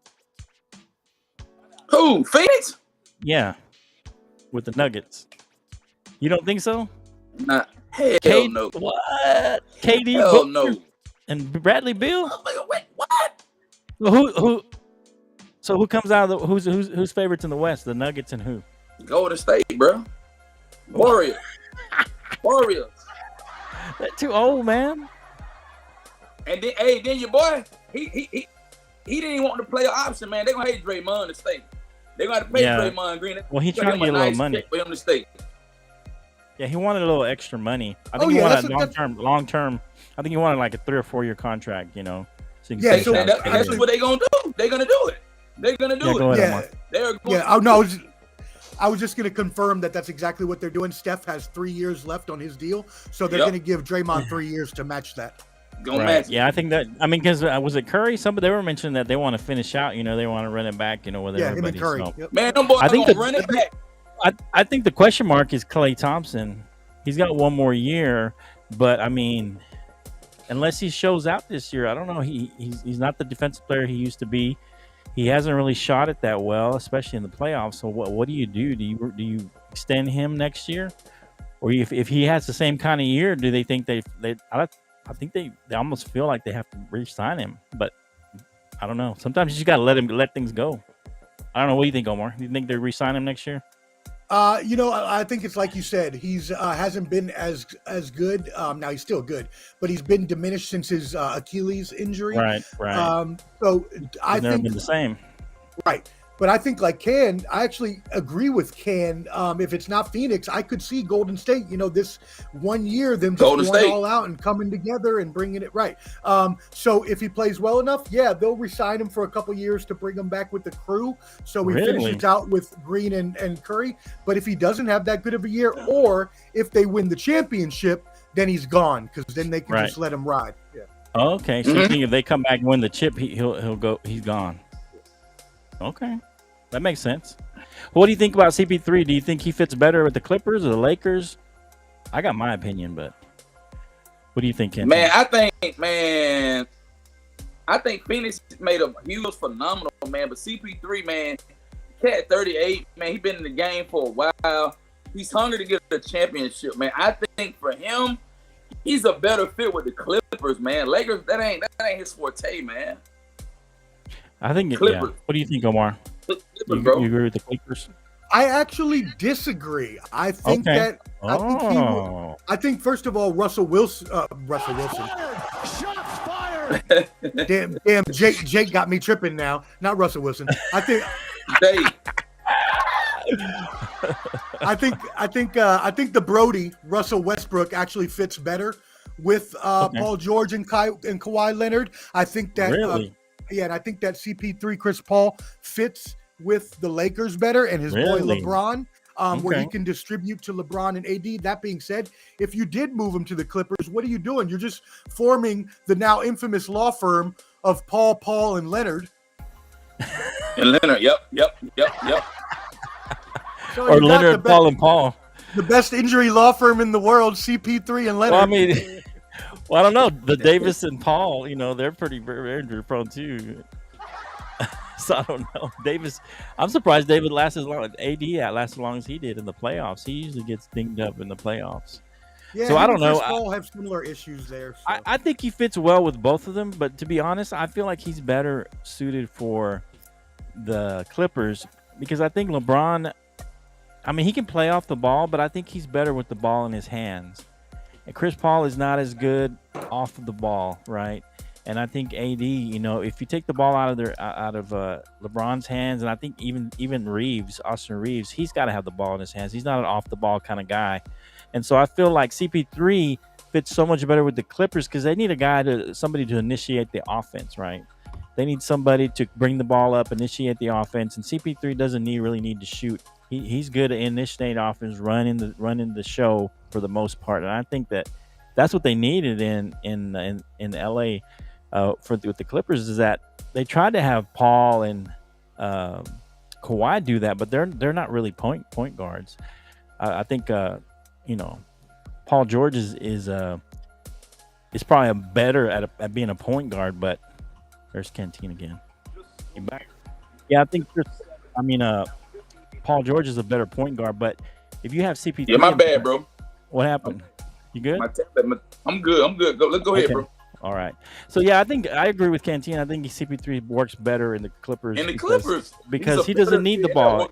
Who? Phoenix? Yeah. With the Nuggets. You don't think so? Nah, hell no. What? KD? Hell no. And Bradley Beal? Wait, what? Well, So who comes out of the who's favorites in the West? The Nuggets and who? Golden State, bro. Warriors. Warriors. They're too old, man. And then your boy, he didn't even want to play an option, man. They're gonna hate Draymond to stay. They're gonna have to pay Draymond Green. Well, he's trying to get a little money for him to stay. Yeah, he wanted a little extra money. I think he wanted long term. I think he wanted like a 3 or 4 year contract, you know. So that's what they're gonna do. They're gonna do it. They're gonna do it. I was just going to confirm that that's exactly what they're doing. Steph has 3 years left on his deal, so they're going to give Draymond 3 years to match that. Yeah, I think that. I mean, because was it Curry? They were mentioning that they want to finish out. You know, they want to run it back. You know, with everybody. Him and Curry. So. Yep. Man, them boys gonna run it back. I think the question mark is Klay Thompson. He's got 1 more year, but I mean, unless he shows out this year, I don't know. He's not the defensive player he used to be. He hasn't really shot it that well, especially in the playoffs. So what do you do? Do you extend him next year, or if he has the same kind of year, do they think I think they almost feel like they have to re-sign him, but I don't know. Sometimes you just gotta let things go. I don't know. What do you think, Omar? Do you think they re-sign him next year? I think it's like you said. He's hasn't been as good. Now he's still good, but he's been diminished since his Achilles injury. Right. So I never think been the same. Right. But I think like I actually agree with Can. If it's not Phoenix, I could see Golden State, this 1 year, them just going all out and coming together and bringing it right. So if he plays well enough, they'll re-sign him for a couple years to bring him back with the crew. So he finishes out with Green and Curry. But if he doesn't have that good of a year, or if they win the championship, then he's gone, because then they can just let him ride. Yeah. Okay. So you think if they come back and win the chip, he'll go. He's gone. Okay. That makes sense. What do you think about CP3? Do you think he fits better with the Clippers or the Lakers? I got my opinion, but what do you think, Ken? Man, I think Phoenix made him. He was phenomenal, man. But CP3, man, cat 38, man, he been in the game for a while. He's hungry to get a championship, man. I think for him, he's a better fit with the Clippers, man. Lakers, that ain't his forte, man. I think Clippers. Yeah. What do you think, Omar? You agree with the Clippers? I actually disagree. I think I think first of all, Russell Wilson. Shots fired. Damn, Jake got me tripping now. Not Russell Wilson. I think the Brody Russell Westbrook actually fits better with Paul George and Kawhi Leonard. I think that really. And I think that CP3 Chris Paul fits with the Lakers better, and his boy LeBron. where he can distribute to LeBron and AD. That being said, if you did move him to the Clippers, what are you doing? You're just forming the now infamous law firm of Paul, and Leonard. And Leonard, yep. So or Leonard, Paul, and Paul. The best injury law firm in the world, CP3 and Leonard. Well, I mean, I don't know. The Davis and Paul, they're pretty very injury prone too. So I don't know. Davis, I'm surprised David lasts as long. AD lasts as long as he did in the playoffs. He usually gets dinged up in the playoffs. Yeah, so I don't know. Paul have similar issues there. So. I think he fits well with both of them, but to be honest, I feel like he's better suited for the Clippers because I think LeBron, he can play off the ball, but I think he's better with the ball in his hands. And Chris Paul is not as good off of the ball, right? And I think AD, if you take the ball out of LeBron's hands, and I think even Austin Reeves, he's got to have the ball in his hands. He's not an off the ball kind of guy. And so I feel like CP3 fits so much better with the Clippers because they need somebody to initiate the offense, right? They need somebody to bring the ball up, initiate the offense, and CP3 doesn't really need to shoot. He's good at initiating offense, running the show for the most part, and I think that's what they needed in LA with the Clippers is that they tried to have Paul and Kawhi do that, but they're not really point guards. I think Paul George is probably better at being a point guard, but there's Canteen again. You back? Yeah, I think Paul George is a better point guard, but if you have CP3, yeah, my bad, bro. What happened? You good? I'm good. Go ahead, bro. All right. So yeah, I think I agree with Canteen. I think CP3 works better in the Clippers. Because he doesn't need the ball.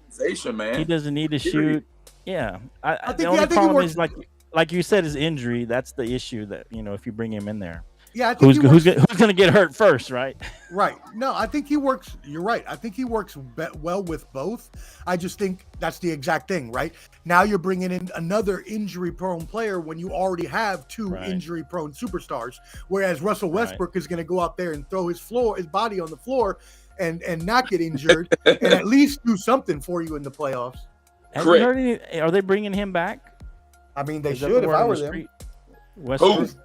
Man. He doesn't need to shoot. Yeah. The only problem is like you said, is injury. That's the issue that if you bring him in there. Yeah, I think who's going to get hurt first, right? Right. No, I think he works. You're right. I think he works well with both. I just think that's the exact thing, right? Now you're bringing in another injury-prone player when you already have two injury-prone superstars. Whereas Russell Westbrook is going to go out there and throw his body on the floor, and not get injured, and at least do something for you in the playoffs. Have you heard are they bringing him back? I mean, they should if I were them. Westbrook. Who?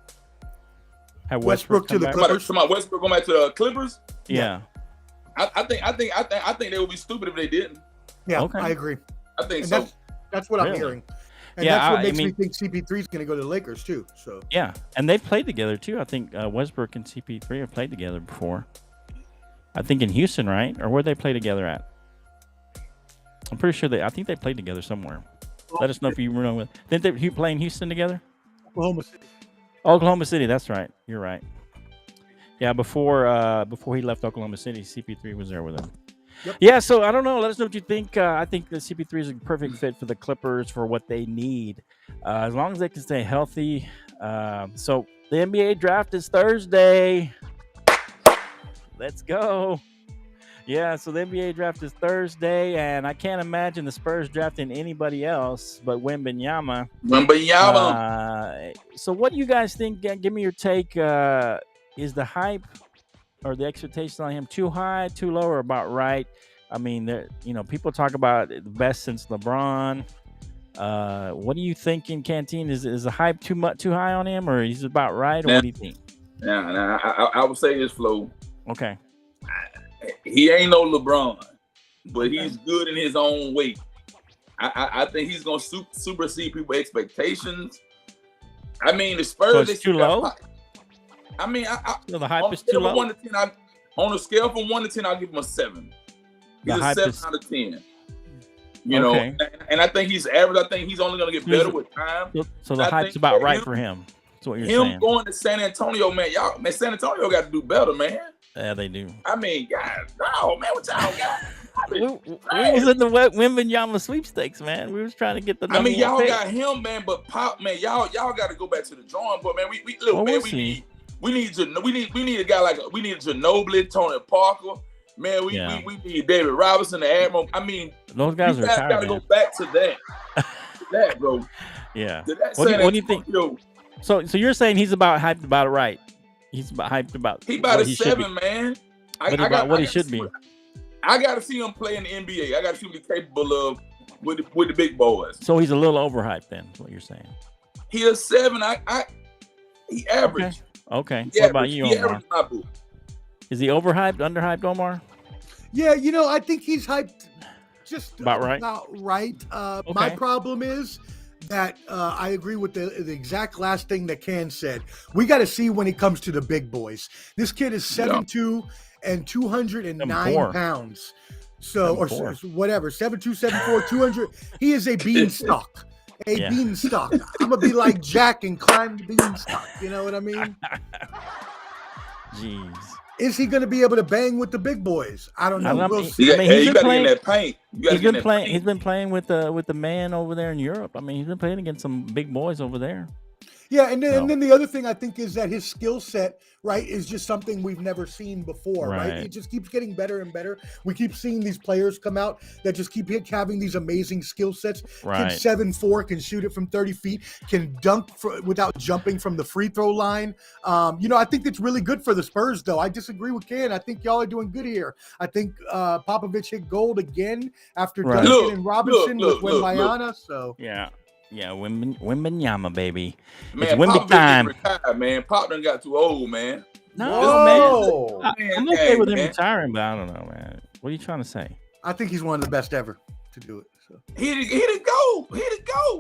Have Westbrook to the Clippers. Somebody Westbrook going back to the Clippers? Yeah. I think they would be stupid if they didn't. Yeah, okay. I agree. I think so. That's what I'm hearing. And that's what makes me think CP3 is going to go to the Lakers too. So yeah, and they've played together too. I think Westbrook and CP3 have played together before. I think in Houston, right? Or where they play together at? I'm pretty sure I think they played together somewhere. Let us know if you know. Didn't they play in Houston together? Oklahoma City, that's right. You're right. Yeah, before he left Oklahoma City, CP3 was there with him. Yep. Yeah, so I don't know. Let us know what you think. I think the CP3 is a perfect fit for the Clippers for what they need, as long as they can stay healthy. So the NBA draft is Thursday. Let's go. Yeah, so the NBA draft is Thursday, and I can't imagine the Spurs drafting anybody else but Wembanyama. So what do you guys think? Give me your take. Is the hype or the expectations on him too high, too low, or about right? I mean, people talk about the best since LeBron. What are you thinking, Canteen? Is the hype too high on him, or is it about right, or what do you think? Yeah, I would say this, Flo. Okay. He ain't no LeBron, but he's good in his own way. I think he's going to supersede people's expectations. I mean, the Spurs... So it's too low? I mean, so the hype is too low? On a scale from 1 to 10, I'll give him a 7. He's a 7 out of 10. You know, and I think he's average. I think he's only going to get better with time. So the hype's about right for him. That's what you're saying. Him going to San Antonio, man. San Antonio got to do better, man. Yeah, they do. I mean, God, no, man, what y'all got? We was in the Wembanyama sweepstakes, man. We was trying to get the. Y'all got him, man. But Pop, man, y'all got to go back to the drawing board, man. We need a guy like Ginobili, Tony Parker, man. We need David Robinson, the Admiral. I mean, those guys are tired. Got to go back to that, bro. Yeah. What do you think? So you're saying he's about hyped about it, right? He's hyped about. He about a 7, man. What he should be. I got to see him play in the NBA. I got to see what he's capable of with the big boys. So he's a little overhyped then, is what you're saying. He is 7. He average. Okay. What about you, Omar? Is he overhyped, underhyped, Omar? Yeah, I think he's hyped just about right. My problem is that I agree with the exact last thing that Ken said. We got to see when it comes to the big boys. This kid is 7'2" and 209 pounds. So, or whatever, 7'2", 7'4", 200. He is a beanstalk. Beanstalk. I'm going to be like Jack and climb the beanstalk. You know what I mean? Jeez. Is he going to be able to bang with the big boys? I don't know. We'll see. You got to get in that paint. He's been playing with the man over there in Europe. I mean, he's been playing against some big boys over there. Yeah, and then the other thing I think is that his skill set, right, is just something we've never seen before, right? It just keeps getting better and better. We keep seeing these players come out that just keep having these amazing skill sets. Right. Kid 7'4", can shoot it from 30 feet, can dunk without jumping from the free throw line. I think it's really good for the Spurs, though. I disagree with Ken. I think y'all are doing good here. I think Popovich hit gold again after Duncan and Robinson with Wembanyama. So yeah, Wembanyama, baby. Man, it's Wemby time. Retired, man. Pop done got too old, man. No, man. I'm okay with him retiring, but I don't know, man. What are you trying to say? I think he's one of the best ever to do it. So. He to go.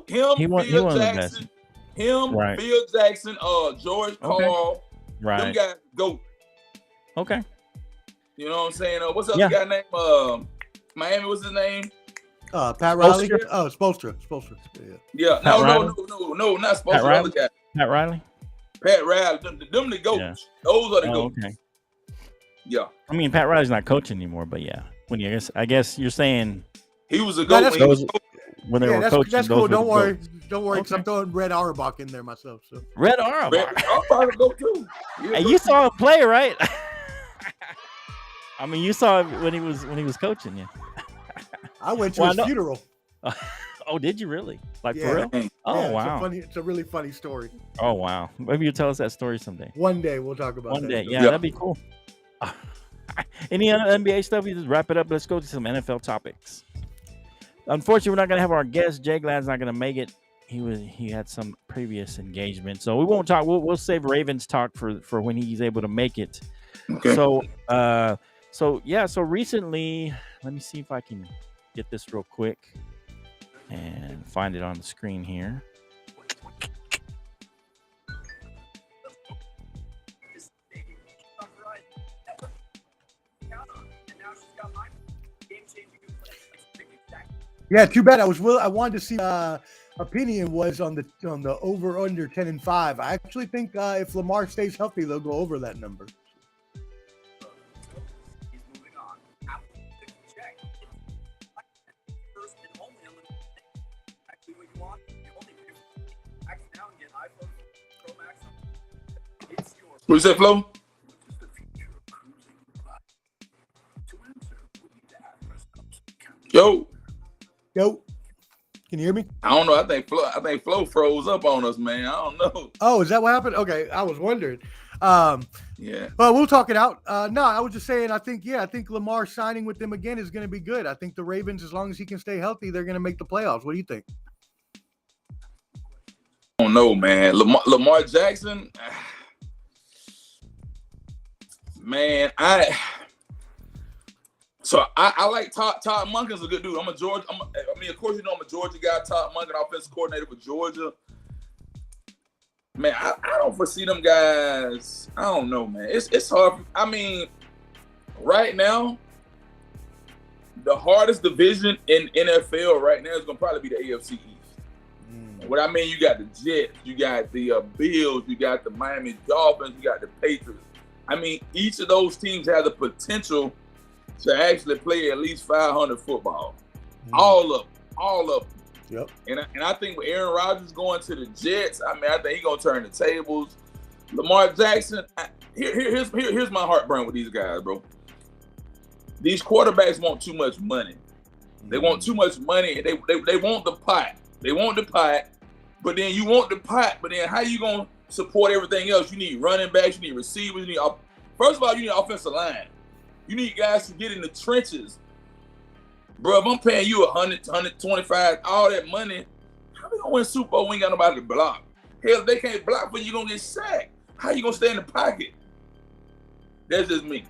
Phil Jackson. Phil Jackson, George Karl. Right. Them guys go. Okay. You know what I'm saying? What's up? The guy named Miami? What's his name? Pat Riley. Oh, Spoelstra. Yeah. No, not Spoelstra. The other guy. Pat Riley. Them the goats. Yeah. Those are the goats. Okay. Yeah. I mean, Pat Riley's not coaching anymore, but yeah. I guess you're saying he was a goat when they were coaching. That's cool. Don't worry, because I'm throwing Red Auerbach in there myself. So Red Auerbach. I'll go too. Hey, you saw him play, right? I mean, you saw him when he was coaching you. I went to his funeral. Oh, did you really? Like for real? Oh, wow. It's a really funny story. Oh, wow. Maybe you'll tell us that story someday. One day we'll talk about that. One day. Yeah, that'd be cool. Any other NBA stuff? We just wrap it up. Let's go to some NFL topics. Unfortunately, we're not going to have our guest. Jay Gladden's not going to make it. He had some previous engagement. So we won't talk. We'll save Ravens talk for when he's able to make it. Okay. So recently, let me see if I can get this real quick and find it on the screen here. Yeah, too bad. I wanted to see opinion was on the over under 10-5. I actually think if Lamar stays healthy, they'll go over that number. What you say, Flo? Yo. Can you hear me? I don't know. I think Flo froze up on us, man. I don't know. Oh, is that what happened? Okay, I was wondering. Yeah. Well, we'll talk it out. No, I was just saying. I think Lamar signing with them again is going to be good. I think the Ravens, as long as he can stay healthy, they're going to make the playoffs. What do you think? I don't know, man. Lamar Jackson. Man, I like Todd Monken's a good dude. Of course, I'm a Georgia guy. Todd Monken, offensive coordinator for Georgia. Man, I don't foresee them guys. I don't know, man. It's hard. I mean, right now, the hardest division in NFL right now is going to probably be the AFC East. What I mean, you got the Jets, you got the Bills, you got the Miami Dolphins, you got the Patriots. I mean, each of those teams have the potential to actually play at least 500 football. All of them. Yep. And I think with Aaron Rodgers going to the Jets, I think he's gonna turn the tables. Lamar Jackson, here's my heartburn with these guys, bro. These quarterbacks want too much money. They want too much money. They want the pot. They want the pot. But then you want the pot. But then how you gonna support everything else? You need running backs. You need receivers. First of all, you need offensive line. You need guys to get in the trenches Bro, if I'm paying you 100, 125, all that money, how we gonna win Super Bowl? We ain't got nobody to block. Hell, if they can't block for you, gonna get sacked. How you gonna stay in the pocket? That's just me.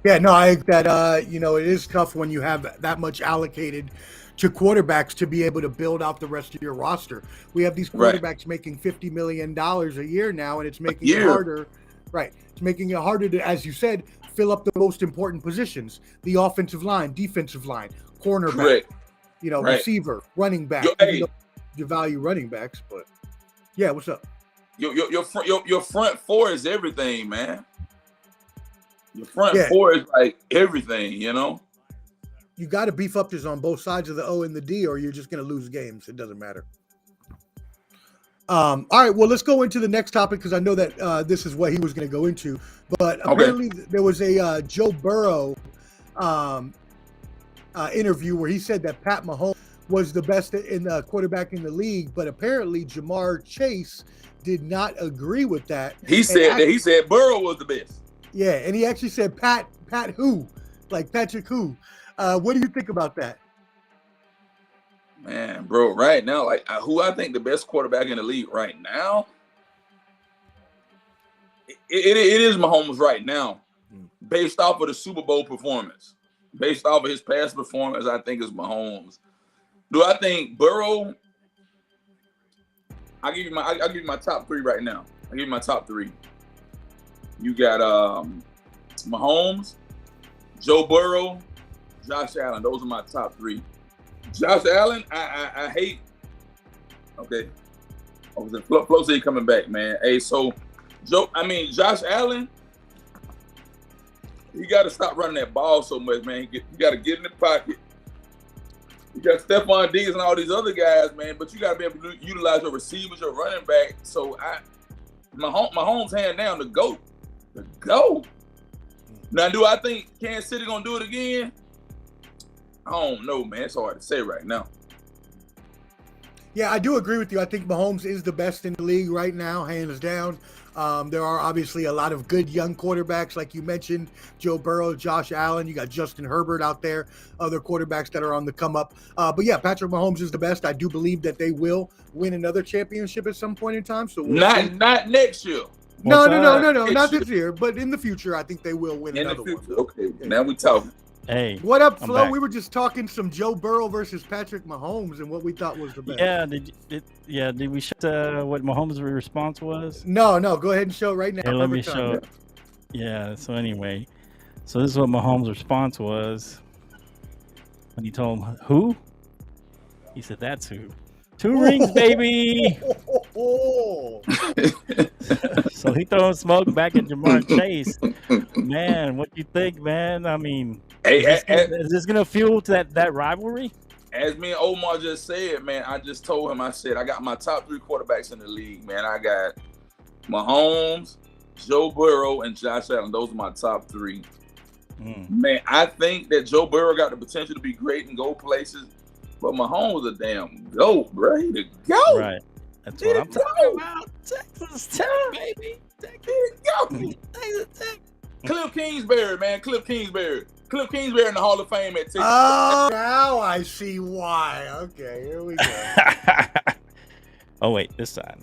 Yeah, no, I think that it is tough when you have that much allocated to quarterbacks to be able to build out the rest of your roster. We have these quarterbacks making $50 million a year now, and it's making it harder. Right. It's making it harder to, as you said, fill up the most important positions: the offensive line, defensive line, cornerback, receiver, running back. You value running backs, but yeah, what's up? Your front four is everything, man. Your front four is like everything, you know. You got to beef up this on both sides of the O and the D, or you're just going to lose games. It doesn't matter. All right, well, let's go into the next topic because I know that this is what he was going to go into. But apparently there was a Joe Burrow interview where he said that Pat Mahomes was the best in the quarterback in the league, but apparently Jamar Chase did not agree with that. He said Burrow was the best. Yeah, and he actually said Pat who? Like Patrick who? What do you think about that? Man, bro, right now, like who I think the best quarterback in the league right now, it is Mahomes right now, based off of the Super Bowl performance, based off of his past performance. I think it's Mahomes. Do I think Burrow? I'll give you my top three right now. I'll give you my top three. You got Mahomes, Joe Burrow, Josh Allen. Those are my top three. Josh Allen, I hate. Okay, Flo said coming back, man. Hey, so Josh Allen, he got to stop running that ball so much, man. He got to get in the pocket. You got Stephon Diggs and all these other guys, man, but you got to be able to utilize your receivers, your running back. So Mahomes hand down the GOAT. The GOAT. Now, do I think Kansas City gonna do it again? I don't know, man. It's hard to say right now. Yeah, I do agree with you. I think Mahomes is the best in the league right now, hands down. There are obviously a lot of good young quarterbacks, like you mentioned, Joe Burrow, Josh Allen. You got Justin Herbert out there, other quarterbacks that are on the come up. But yeah, Patrick Mahomes is the best. I do believe that they will win another championship at some point in time. So not next year. No, not this year, but in the future, I think they will win another one. Okay, now we talking. Hey, what up, Flo? We were just talking some Joe Burrow versus Patrick Mahomes and what we thought was the best. Yeah, did we show what Mahomes' response was? No, go ahead and show it right now. Hey, let me show it. Yeah, so anyway, so this is what Mahomes' response was when he told him, who? He said, that's who. 2 rings, baby. So he throwing smoke back at Jamar Chase. Man, what do you think, man? I mean, is this gonna fuel that rivalry? As me and Omar just said, man, I just told him, I said, I got my top 3 quarterbacks in the league, man. I got Mahomes, Joe Burrow, and Josh Allen. Those are my top 3. Man, I think that Joe Burrow got the potential to be great and go places, but Mahomes a damn GOAT, bro. He the GOAT. Right. That's what I'm talking about. Texas Tech, baby. Texas. Cliff Kingsbury, man. Cliff Kingsbury in the Hall of Fame at Texas. Oh, now I see why. Okay, here we go. Oh wait, this side.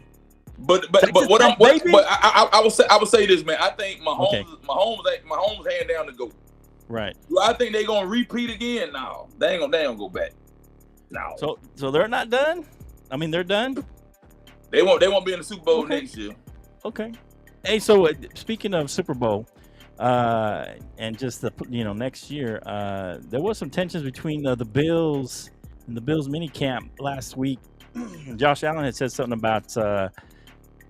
But I would say this, man. I think Mahomes hand down the GOAT. Right. Do I think they're gonna repeat again? No, they ain't gonna go back. No. So they're not done? I mean, they're done? They won't be in the Super Bowl next year. Okay. Hey, so speaking of Super Bowl, and just next year, there was some tensions between the Bills and the Bills mini camp last week. Josh Allen had said something about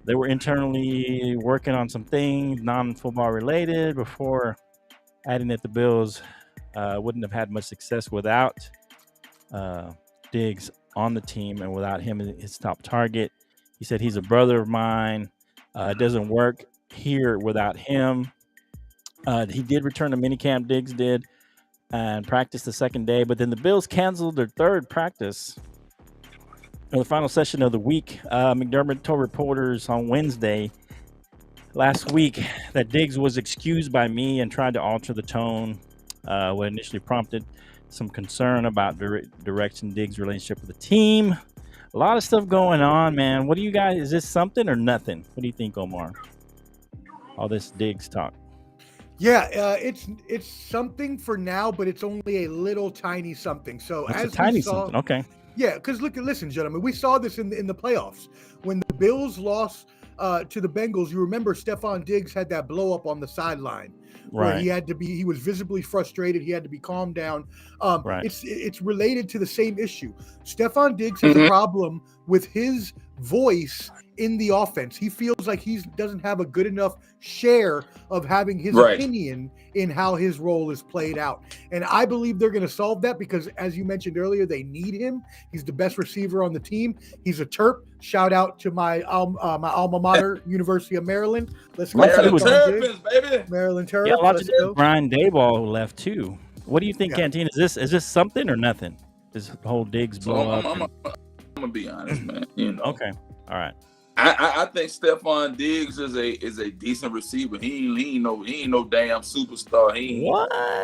they were internally working on some things non-football related before adding that the Bills wouldn't have had much success without Diggs on the team and without him as his top target. He said he's a brother of mine. It doesn't work here without him. He did return to minicamp, Diggs did, and practiced the second day. But then the Bills canceled their third practice in the final session of the week. McDermott told reporters on Wednesday last week that Diggs was excused by me and tried to alter the tone what initially prompted some concern about direction Diggs' relationship with the team. A lot of stuff going on, man. What do you guys? Is this something or nothing? What do you think, Omar? All this Diggs talk. Yeah, it's something for now, but it's only a little tiny something. So it's as a tiny we saw, something, okay. Yeah, because listen, gentlemen, we saw this in the playoffs when the Bills lost to the Bengals. You remember Stephon Diggs had that blow up on the sideline, where he was visibly frustrated. He had to be calmed down. It's related to the same issue. Stephon Diggs has a problem with his voice in the offense. He feels like he doesn't have a good enough share of having his opinion in how his role is played out. And I believe they're going to solve that because, as you mentioned earlier, they need him. He's the best receiver on the team. He's a Terp. Shout out to my alma mater, University of Maryland. Let's go. Maryland Terrapins, baby. Maryland Terrapins. Yeah, watch it. Brian Daboll left too. What do you think, Canteen? Is this something or nothing? This whole Diggs blow up. I'm gonna be honest, man. You know. Okay. All right. I think Stephon Diggs is a decent receiver. He ain't no damn superstar. He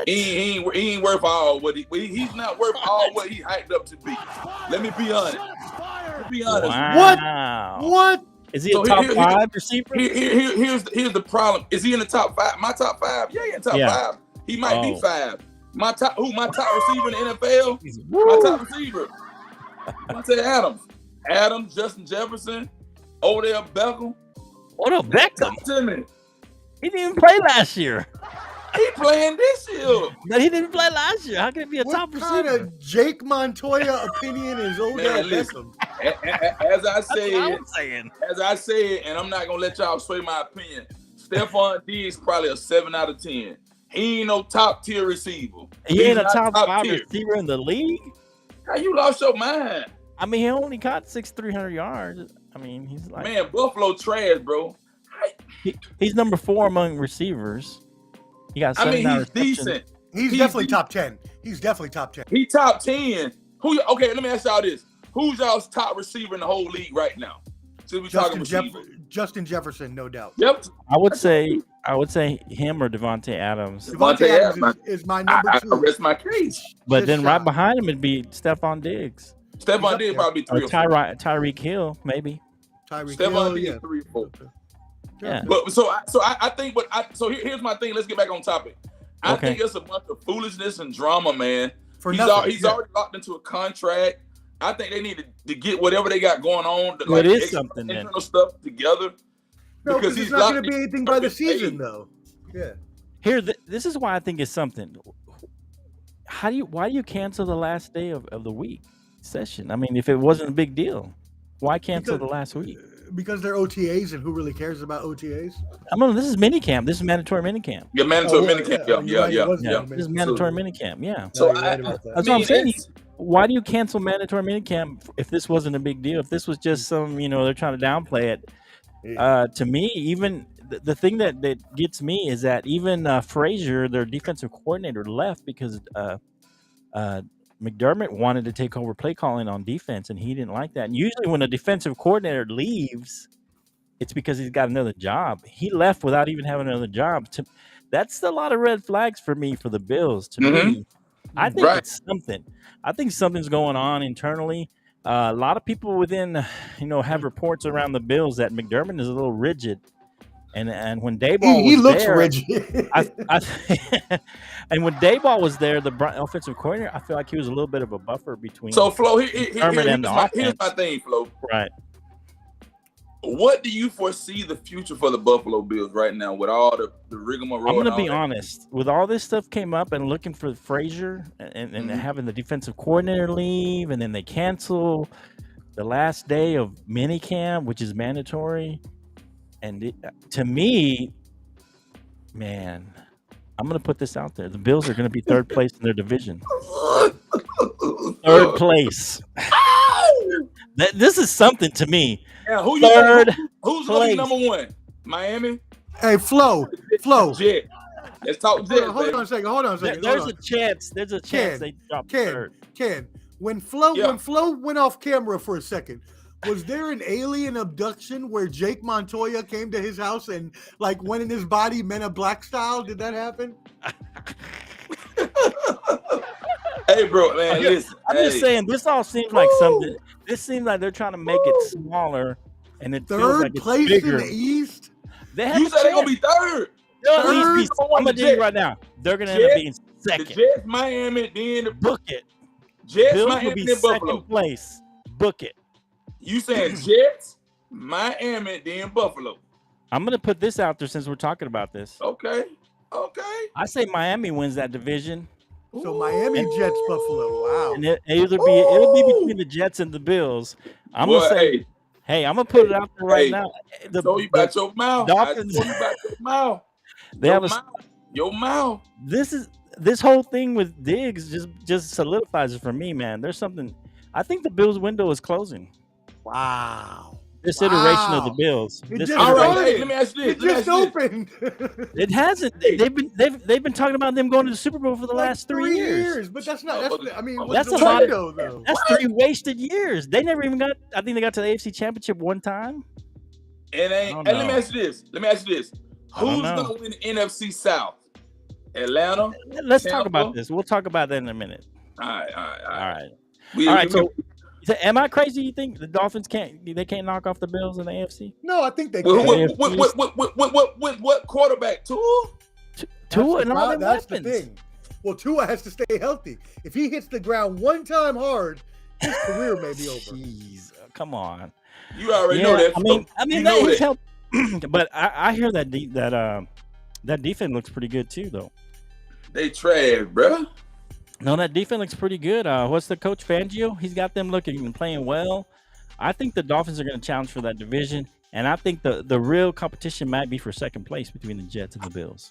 ain't worth all what he's not worth all what he hyped up to be. Let me be honest. Wow. What? Is he a top 5 receiver? Here's the problem. Is he in the top 5? My top 5? Yeah, he in the top 5. He might be 5. My top receiver in the NFL? My top receiver. I say Adams, Justin Jefferson, Odell Beckham. Odell Beckham? Talk to me. He didn't even play last year. He playing this year. But he didn't play last year. How can it be a top receiver? What kind of Jake Montoya opinion is Odell Beckham? As I said, and I'm not going to let y'all sway my opinion, Stephon Diggs probably a 7 out of 10. He ain't no top tier receiver. He ain't a top 5 receiver in the league? How you lost your mind? I mean, he only got 300 yards. I mean, he's like... Man, Buffalo trash, bro. He's number 4 among receivers. He got 7 he's decent. He's definitely top 10. He's definitely top 10. He top 10. Okay, let me ask y'all this. Who's y'all's top receiver in the whole league right now? Since we talking Justin Jefferson, no doubt. Yep. I would say him or Devontae Adams. Devontae Adams is my number 2. I rest my case. But then right behind him would be Stephon Diggs. Stephon Diggs probably 3 or 4. Tyreek Hill, maybe. Stephon Diggs 3 or 4. Yeah. But I think. Here's my thing. Let's get back on topic. I think it's a bunch of foolishness and drama, man. He's already locked into a contract. I think they need to get whatever they got going on. It is something, internal stuff together. No, because it's not going to be anything by the season, though. Yeah. Here, this is why I think it's something. Why do you cancel the last day of the week session? I mean, if it wasn't a big deal, why cancel the last week? Because they're OTAs, and who really cares about OTAs? I mean, this is minicamp. This is mandatory minicamp. Yeah, mandatory minicamp. Yeah. This is mandatory minicamp. Yeah. So that's what I'm saying. Why do you cancel mandatory minicamp if this wasn't a big deal? If this was just some, they're trying to downplay it. To me, even the thing that gets me is that even Frazier, their defensive coordinator, left because McDermott wanted to take over play calling on defense, and he didn't like that. And usually when a defensive coordinator leaves, it's because he's got another job. He left without even having another job. That's a lot of red flags for me for the Bills. To me, I think it's something. I think something's going on internally. A lot of people within, have reports around the Bills that McDermott is a little rigid. And when Daboll he looks there, rigid. And when Daboll was there, the offensive coordinator, I feel like he was a little bit of a buffer between. So Flo, here's my thing, Flo. Right. What do you foresee the future for the Buffalo Bills right now with all the rigmarole? I'm going to be honest. With all this stuff came up and looking for Frazier and having the defensive coordinator leave, and then they cancel the last day of minicamp, which is mandatory. And to me, man, I'm going to put this out there. The Bills are going to be third place in their division. Third place. This is something to me. Yeah, who's looking number 1? Miami? Hey, Flo. Jet. Let's talk Jet. Hold on a second. There's a chance they drop third. When Flo went off camera for a second, was there an alien abduction where Jake Montoya came to his house and went in his body, Men in Black style? Did that happen? Hey, bro, man, listen. I'm just saying, this all seems like something. This seems like they're trying to make it smaller, and it feels like it's place bigger. in the East. You said they're gonna be third. They'll at least be. I'm gonna tell you right now, they're gonna end up being second. The Jets, Miami, then the book it. Jets, Bills Miami, will be then second Buffalo. place. Book it. You saying Jets, Miami, then Buffalo? I'm gonna put this out there since we're talking about this. Okay. I say Miami wins that division. So Miami, Jets, Buffalo. Wow. And it'll be between the Jets and the Bills. I'm gonna say, hey, I'm gonna put it out there right now. Told you about your mouth. Dolphins, I told you about your mouth. They have your mouth. This whole thing with Diggs just solidifies it for me, man. There's something. I think the Bills window is closing. Wow. This iteration of the Bills. All right, hey, let me ask you this. It just opened. It hasn't. They've been talking about them going to the Super Bowl for the last 3 years. But that's not. That's a lot of. That's 3 wasted years. They never even got. I think they got to the AFC Championship one time. And let me ask you this. Who's gonna win the NFC South? Atlanta. Let's talk about this. We'll talk about that in a minute. All right. All right. So, am I crazy? You think the Dolphins can't knock off the Bills in the AFC? No, I think they can. What quarterback? Tua and all them That's weapons. the thing. Well, Tua has to stay healthy. If he hits the ground one time hard, his career may be over. Jeez, come on. You already know that. I mean that is help. But I hear that that defense looks pretty good too, though. They trash, bro. No, that defense looks pretty good. What's the coach Fangio? He's got them looking and playing well. I think the Dolphins are going to challenge for that division, and I think the real competition might be for second place between the Jets and the Bills.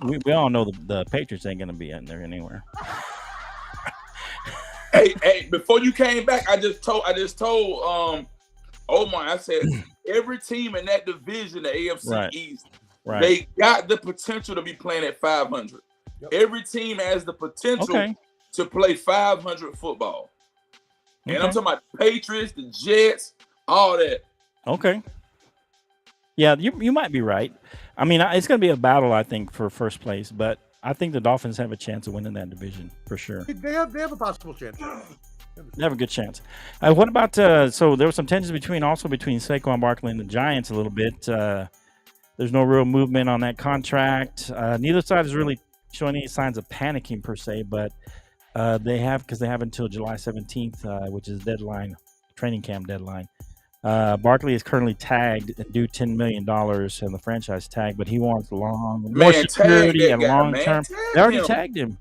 We all know the Patriots ain't going to be in there anywhere. Hey, before you came back, I just told Omar, I said every team in that division, the AFC East, they got the potential to be playing at 500. Every team has the potential to play 500 football. And I'm talking about the Patriots, the Jets, all that. Okay. Yeah, you might be right. I mean, it's going to be a battle, I think, for first place, but I think the Dolphins have a chance of winning that division for sure. They have a possible chance. They have a good chance. What about so there was some tensions between Saquon Barkley and the Giants a little bit. There's no real movement on that contract. Neither side is really showing any signs of panicking per se, but they have until July 17th, which is training camp deadline. Barkley is currently tagged and due $10 million in the franchise tag, but he wants more security and long term. They already tagged him.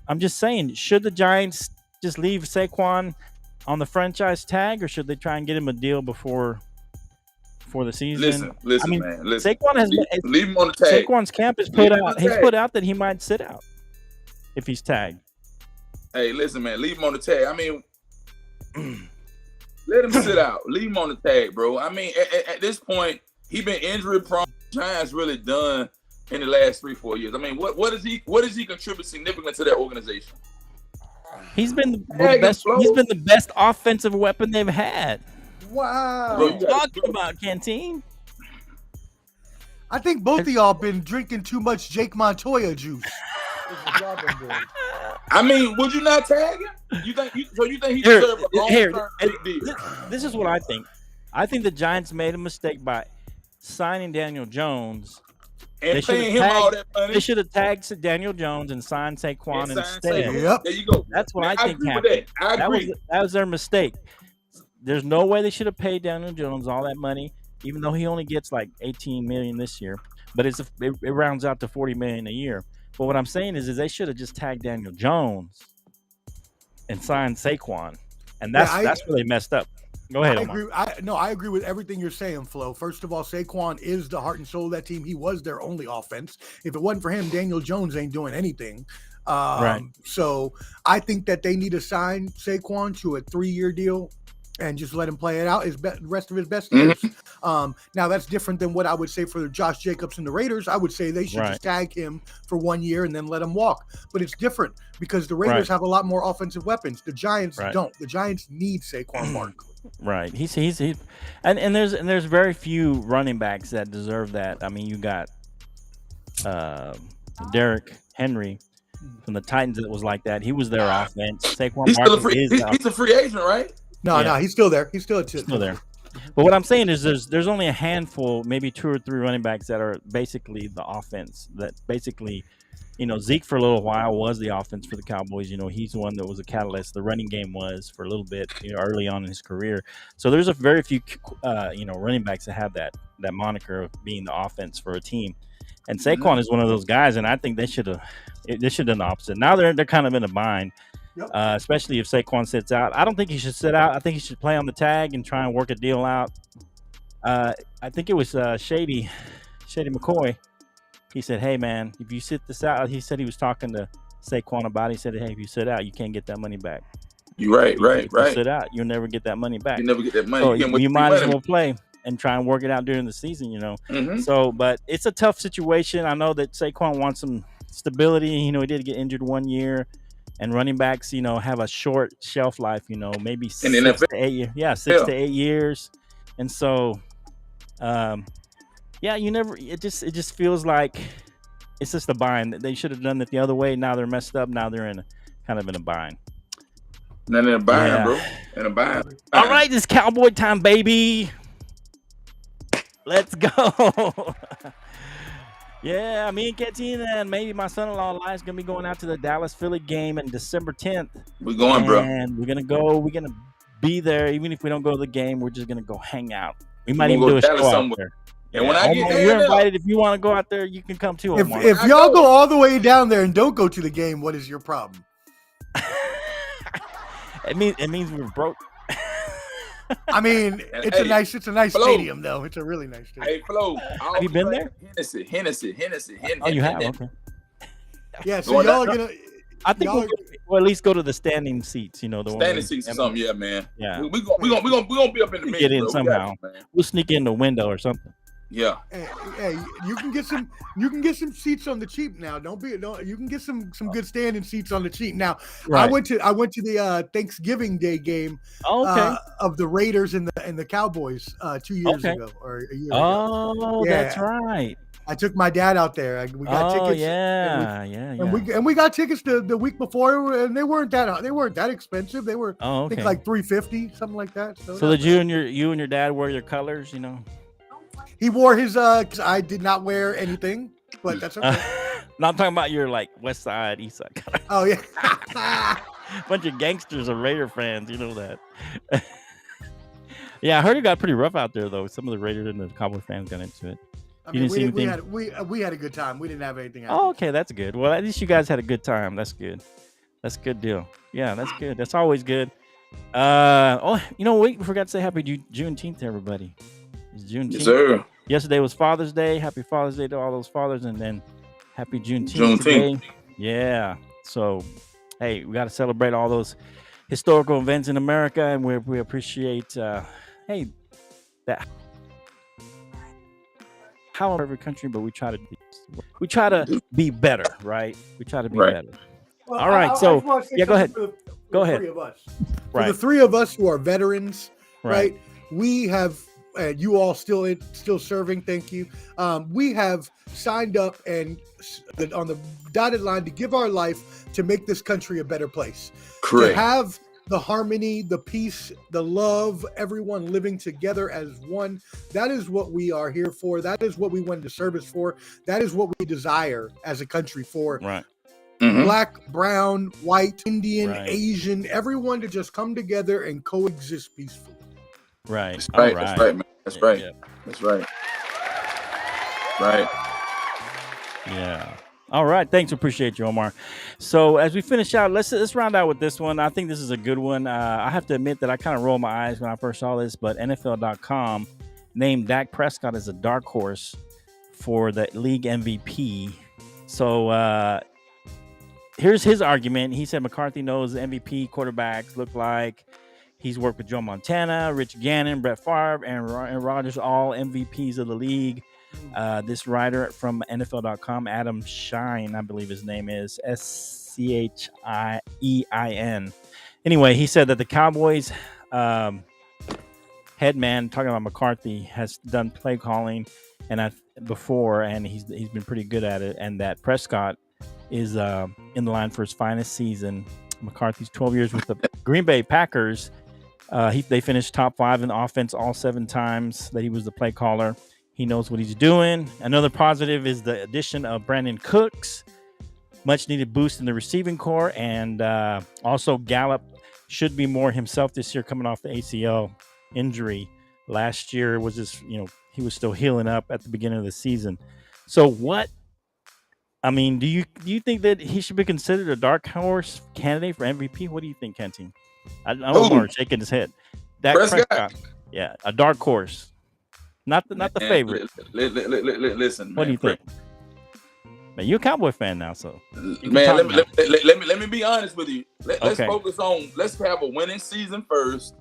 I'm just saying, should the Giants just leave Saquon on the franchise tag, or should they try and get him a deal before the season? Listen, man. Listen. Saquon leave him on the tag. Saquon's camp has put out that he might sit out if he's tagged. Hey, listen, man. Leave him on the tag. I mean, let him sit out. Leave him on the tag, bro. I mean, at this point, he been injury prone. Giants really done in the last 3-4 years. I mean, what does he contribute significantly to that organization? He's been the best. He's been the best offensive weapon they've had. Wow. What are you talking about, Canteen? I think both of y'all been drinking too much Jake Montoya juice. I mean, would you not tag him? You think he deserves a long-term big deal? This is what I think. I think the Giants made a mistake by signing Daniel Jones and paying him all that money. They should have tagged Daniel Jones and signed Saquon instead. Yep. There you go. That's what I think agree happened. With that. I agree. That was their mistake. There's no way they should have paid Daniel Jones all that money, even though he only gets like $18 million this year. But it rounds out to $40 million a year. But what I'm saying is they should have just tagged Daniel Jones and signed Saquon, and that's where they messed up. Go ahead, Omar. I agree with everything you're saying, Flo. First of all, Saquon is the heart and soul of that team. He was their only offense. If it wasn't for him, Daniel Jones ain't doing anything. Right. So I think that they need to sign Saquon to a 3-year deal and just let him play it out the rest of his best years. Now, that's different than what I would say for Josh Jacobs and the Raiders. I would say they should just tag him for 1 year and then let him walk. But it's different because the Raiders have a lot more offensive weapons. The Giants don't. The Giants need Saquon Barkley. Right. He's and there's very few running backs that deserve that. I mean, you got Derrick Henry, from the Titans that was like that. He was their offense. Saquon He's Barkley he's a free agent, right? No, he's still there. He's still there. But what I'm saying is there's only a handful, maybe 2 or 3 running backs that are basically the offense. That basically, Zeke for a little while was the offense for the Cowboys. He's the one that was a catalyst. The running game was for a little bit, early on in his career. So there's a very few, running backs that have that moniker of being the offense for a team. And Saquon is one of those guys, and I think they should have done the opposite. Now they're kind of in a bind. Yep. Especially if Saquon sits out. I don't think he should sit out. I think he should play on the tag and try and work a deal out. I think it was Shady McCoy. He said, hey, man, if you sit this out, he said he was talking to Saquon about it. He said, hey, if you sit out, you can't get that money back. You're right. If you sit out, you'll never get that money back. You never get that money. So you might as well play and try and work it out during the season, So, but it's a tough situation. I know that Saquon wants some stability. He did get injured 1 year. And running backs, have a short shelf life, maybe 6 to 8 years. Yeah, 6 to 8 years. And so, it just feels like it's just a bind. They should have done it the other way. Now they're messed up. Now they're kind of in a bind. Not in a bind, bro. In a bind. All right, it's Cowboy time, baby. Let's go. Yeah, me and Katina and maybe my son-in-law Elias going to be going out to the Dallas-Philly game on December 10th. We're going, bro. And we're going to go. We're going to be there. Even if we don't go to the game, we're just going to go hang out. We might even do a show out there. And when I get there, you're invited. If you want to go out there, you can come too. If y'all go all the way down there and don't go to the game, what is your problem? It means we're broke. I mean, it's a nice Flo. stadium though. It's a really nice stadium. Hey, Flo, have you been there? Hennessy. Oh, you have? Okay. Yeah, so y'all are gonna. I think we'll at least go to the standing seats. The standing seats or something. Yeah, man. Yeah, we gonna be up in the middle. Get in somehow. We'll sneak in the window or something. Yeah. Hey, you can get some seats on the cheap now. You can get some good standing seats on the cheap now. Right. I went to the Thanksgiving Day game of the Raiders and the Cowboys 2 years ago or a year ago. Oh, yeah. That's right. I took my dad out there. We got tickets. Yeah. And we got tickets the week before, and they weren't that expensive. They were I think like $350, something like that. So did you and your dad wear your colors? He wore his because I did not wear anything, but that's okay. Not talking about your like West Side, East Side colors. Oh yeah. Bunch of gangsters are Raider fans, you know that. Yeah, I heard it got pretty rough out there though. Some of the Raiders and the Cowboy fans got into it. We had a good time. We didn't have anything happen. Oh, okay, that's good. Well, at least you guys had a good time. That's good. That's a good deal. Yeah, that's good. That's always good. We forgot to say happy Juneteenth to everybody. It's Juneteenth. Yes, sir. Yesterday was Father's Day. Happy Father's Day to all those fathers, and then happy Juneteenth today. Yeah. So, hey, we got to celebrate all those historical events in America, and we appreciate that. How every country, but we try to be better, right? We try to be better. Well, all right. So go ahead. Go ahead. For the three of us who are veterans, right? We have. You all still serving. Thank you. We have signed up and on the dotted line to give our life to make this country a better place. Correct. To have the harmony, the peace, the love, everyone living together as one. That is what we are here for. That is what we went to service for. That is what we desire as a country for. Right. Mm-hmm. Black, brown, white, Indian, Asian, everyone to just come together and coexist peacefully. Right. That's right. Right. That's right, man. That's right. Yeah. That's right. Right. Yeah. All right. Thanks. Appreciate you, Omar. So as we finish out, let's round out with this one. I think this is a good one. I have to admit that I kind of rolled my eyes when I first saw this, but NFL.com named Dak Prescott as a dark horse for the league MVP. So here's his argument. He said McCarthy knows MVP quarterbacks look like. He's worked with Joe Montana, Rich Gannon, Brett Favre, and Rodgers, all MVPs of the league. This writer from NFL.com, Adam Shine, I believe his name is, Schein. Anyway, he said that the Cowboys head man, talking about McCarthy, has done play calling before, and he's been pretty good at it, and that Prescott is in the line for his finest season. McCarthy's 12 years with the Green Bay Packers. They finished top 5 in the offense all 7 times that he was the play caller. He knows what he's doing. Another positive is the addition of Brandon Cooks, much needed boost in the receiving core, and also Gallup should be more himself this year, coming off the ACL injury. Last year was just, he was still healing up at the beginning of the season. So do you think that he should be considered a dark horse candidate for MVP? What do you think, Kenty? I know Omar shaking his head. Dak Prescott. Yeah, a dark horse. Not the favorite. Listen, what do you think? Man, you're a Cowboy fan now, so man, let me be honest with you. Let's focus on. Let's have a winning season first.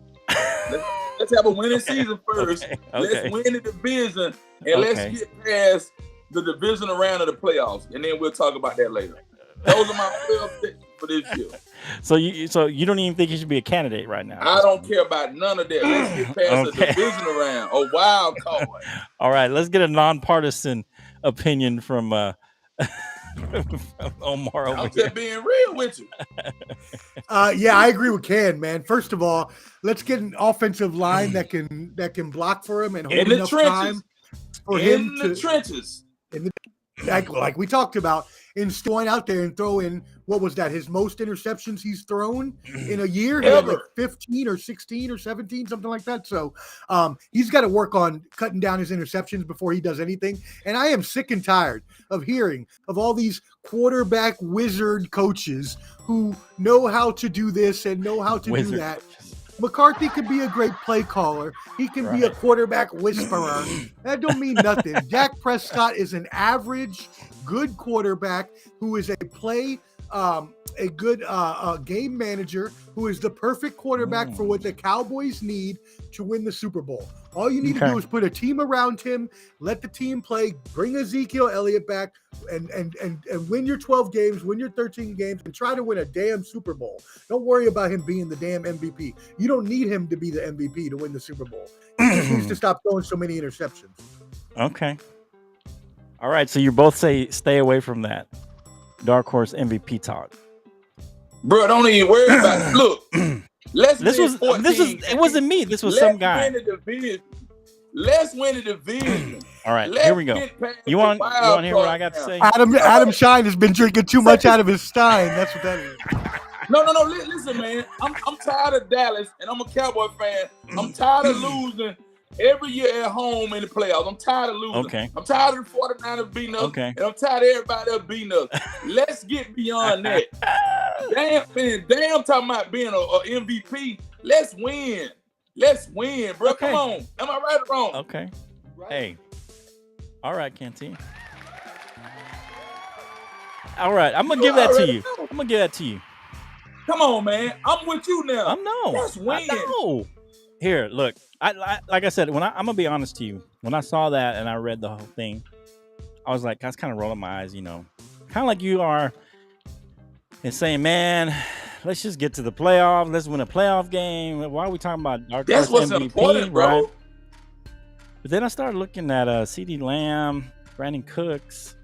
Let's have a winning season first. Okay. Let's win the division, and let's get past the division round of the playoffs, and then we'll talk about that later. Those are my 12 picks for this year. So you don't even think he should be a candidate right now? I don't care about none of that. Let's get past the division round. A wild card. All right, let's get a nonpartisan opinion from Omar over I'm just being real with you. Yeah, I agree with Ken, man. First of all, let's get an offensive line that can block for him and hold enough time for him in the trenches. Like we talked about, in going out there and throwing, what was that, his most interceptions he's thrown in a year? He had like 15 or 16 or 17, something like that. So he's got to work on cutting down his interceptions before he does anything. And I am sick and tired of hearing of all these quarterback wizard coaches who know how to do this and know how to do that. McCarthy could be a great play caller. He can be a quarterback whisperer. That don't mean nothing. Dak Prescott is an average, good quarterback who is a good game manager, who is the perfect quarterback for what the Cowboys need to win the Super Bowl. All you need to do is put a team around him, let the team play, bring Ezekiel Elliott back, and win your 12 games, win your 13 games, and try to win a damn Super Bowl. Don't worry about him being the damn MVP. You don't need him to be the MVP to win the Super Bowl. He just needs to stop throwing so many interceptions. Okay. All right, so you both say stay away from that dark horse MVP talk. Bro, don't even worry about it. Look, it wasn't me. This was some guy. Let's win the division. All right, here we go. You want to hear what I got to say? Adam Shine has been drinking too much out of his stein. That's what that is. No. Listen, man. I'm tired of Dallas, and I'm a Cowboy fan. I'm tired of losing every year at home in the playoffs. I'm tired of losing. Okay. I'm tired of the 49ers beating us. Okay. And I'm tired of everybody else beating us. Let's get beyond that. Damn, talking about being a MVP. Let's win. Bro. Okay. Come on. Am I right or wrong? Okay. Right. Hey. All right, Kenty. All right, I'm gonna give that to you. Come on, man. I'm with you now. Let's win. I know. Here, look. I like I said, I'm gonna be honest to you. When I saw that and I read the whole thing, I was like, I was kind of rolling my eyes, kind of like you are, and saying, man, let's just get to the playoffs. Let's win a playoff game. Why are we talking about dark horse MVP? That's what's important, bro. Right? But then I started looking at CeeDee Lamb, Brandon Cooks,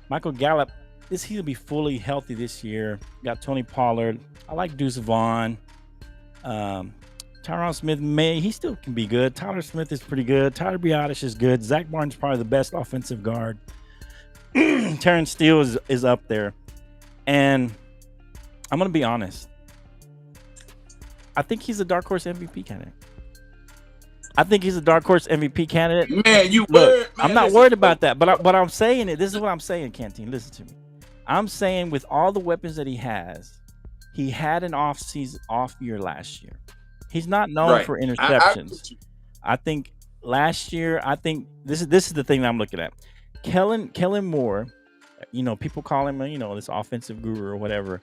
Michael Gallup. He'll be fully healthy this year. Got Tony Pollard. I like Deuce Vaughn. Tyron Smith he still can be good. Tyler Smith is pretty good. Tyler Biadasz is good. Zach Martin's probably the best offensive guard. Terrence Steele is up there. And I'm going to be honest. I think he's a dark horse MVP candidate. Man, Look, I'm not worried about that. But what I'm saying is, this is what I'm saying, Canteen. Listen to me. I'm saying with all the weapons that he has, he had an off year last year. He's not known for interceptions. I think last year, this is the thing that I'm looking at. Kellen Moore, people call him, this offensive guru or whatever.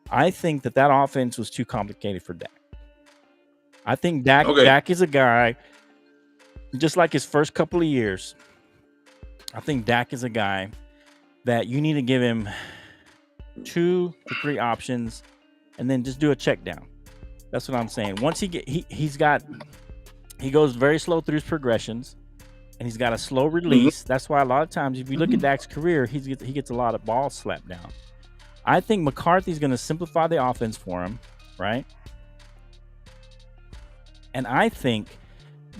I think that offense was too complicated for Dak. I think Dak is a guy, just like his first couple of years. I think Dak is a guy that you need to give him 2 to 3 options and then just do a check down. That's what I'm saying. Once he goes very slow through his progressions, and he's got a slow release. That's why a lot of times, if you look at Dak's career, he gets a lot of balls slapped down. I think McCarthy's going to simplify the offense for him, right? And I think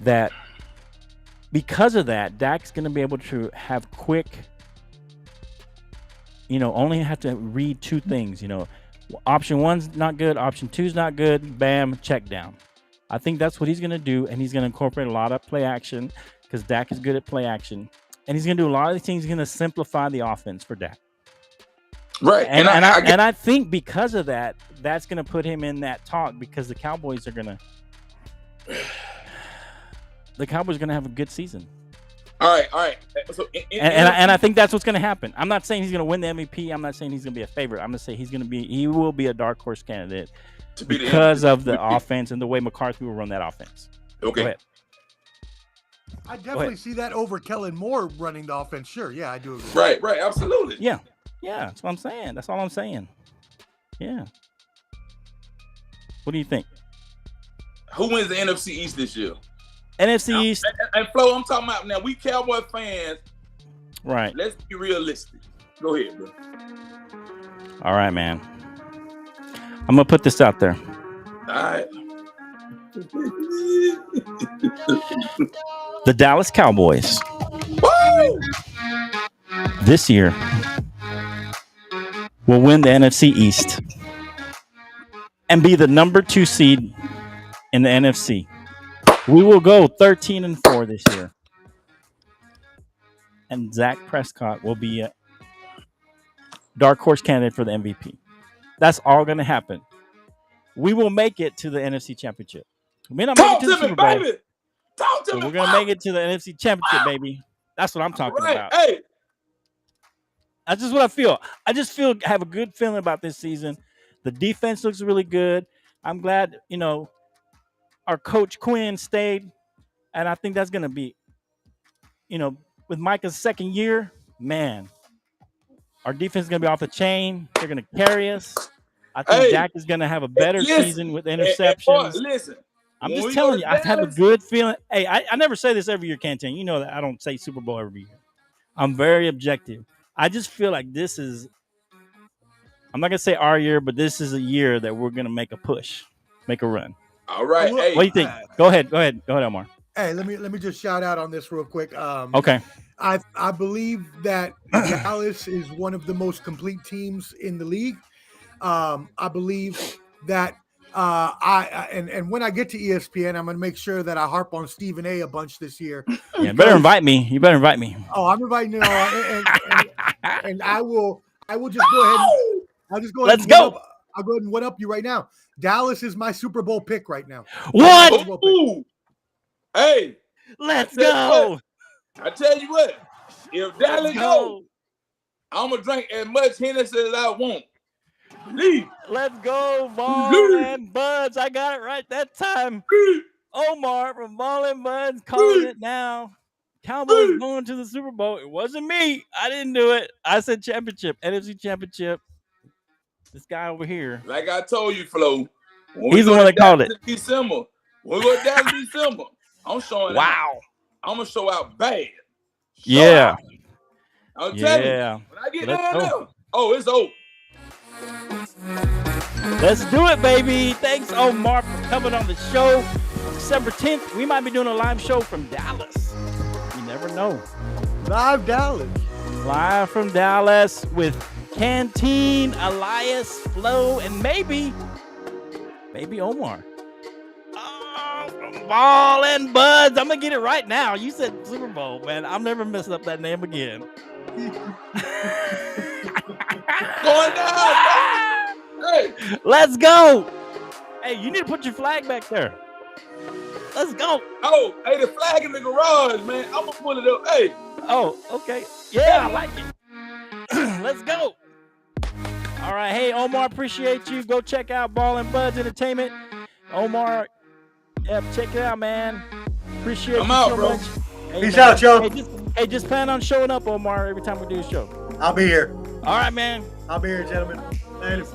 that because of that, Dak's going to be able to have quick, only have to read two things. Option one's not good, option two's not good, bam, check down. I think that's what he's going to do, and he's going to incorporate a lot of play action because Dak is good at play action. And he's going to do a lot of these things. He's going to simplify the offense for Dak. Right. And I think because of that, that's going to put him in that talk because the Cowboys are going to have a good season. All right. So and I think that's what's going to happen. I'm not saying he's going to win the MVP. I'm not saying he's going to be a favorite. I'm going to say he will be a dark horse candidate because of the offense and the way McCarthy will run that offense. Okay. I definitely see that over Kellen Moore running the offense. Sure. Yeah, I do agree. Right. Absolutely. Yeah, that's what I'm saying. That's all I'm saying. Yeah. What do you think? Who wins the NFC East this year? NFC East. And Flo, I'm talking about now. We Cowboy fans. Right. Let's be realistic. Go ahead, bro. All right, man. I'm going to put this out there. All right. The Dallas Cowboys. Woo! This year will win the NFC East and be the number 2 seed in the NFC. We will go 13-4 this year. And Dak Prescott will be a dark horse candidate for the MVP. That's all going to happen. We will make it to the NFC Championship. We may not make it to the Super Bowl. Baby. Talk to me. We're going to make it to the NFC Championship, baby. That's what I'm talking about. Hey. That's just what I feel. I just have a good feeling about this season. The defense looks really good. I'm glad, our coach Quinn stayed. And I think that's going to be, with Micah's second year, man, our defense is going to be off the chain. They're going to carry us. I think Dak is going to have a better season with interceptions. Listen. I'm just telling you, I have a good feeling. Hey, I never say this every year, Canteen. You know that I don't say Super Bowl every year. I'm very objective. I just feel like this is, I'm not going to say our year, but this is a year that we're going to make a push, make a run. All right. Hey, what do you think? Go ahead, Omar. Hey, let me just shout out on this real quick. Okay. I believe that Dallas is one of the most complete teams in the league. I believe that and when I get to ESPN, I'm going to make sure that I harp on Stephen A. bunch this year. Yeah, better invite me. You better invite me. Oh, I'm inviting you, and I will just go ahead. I'll just go. Let's go. I'll go ahead and one up you right now. Dallas is my Super Bowl pick right now. What? Ooh. Hey, let's go. I tell you what, if Dallas go, I'm gonna drink as much Hennessy as I want. Leave. Let's go, Ball and Buds. I got it right that time. Omar from Ball and Buds calling it now. Cowboys going to the Super Bowl. It wasn't me. I didn't do it. I said championship, NFC Championship. This guy over here. Like I told you, Flo. He's the one that called it. December. When we go down to December, I'm showing out. I'm going to show out bad. Yeah. I'm telling you. When I get down there, it's over. Let's do it, baby. Thanks, Omar, for coming on the show. December 10th, we might be doing a live show from Dallas. You never know. Live Dallas. Live from Dallas with Canteen, Elias, Flo, and maybe Omar. Oh, from Ball and Buds. I'm going to get it right now. You said Super Bowl, man. I'm never messing up that name again. Going down. Hey. Let's go. Hey, you need to put your flag back there. Let's go. Oh, hey, the flag in the garage, man. I'm going to pull it up. Hey. Oh, okay. Yeah, I like it. Let's go. All right. Hey, Omar, appreciate you. Go check out Ball and Buds Entertainment. Omar, check it out, man. Appreciate you out, so bro. much. Hey, peace out, Joe. Hey, just plan on showing up, Omar, every time we do a show. I'll be here. All right, man. I'll be here, gentlemen. Later.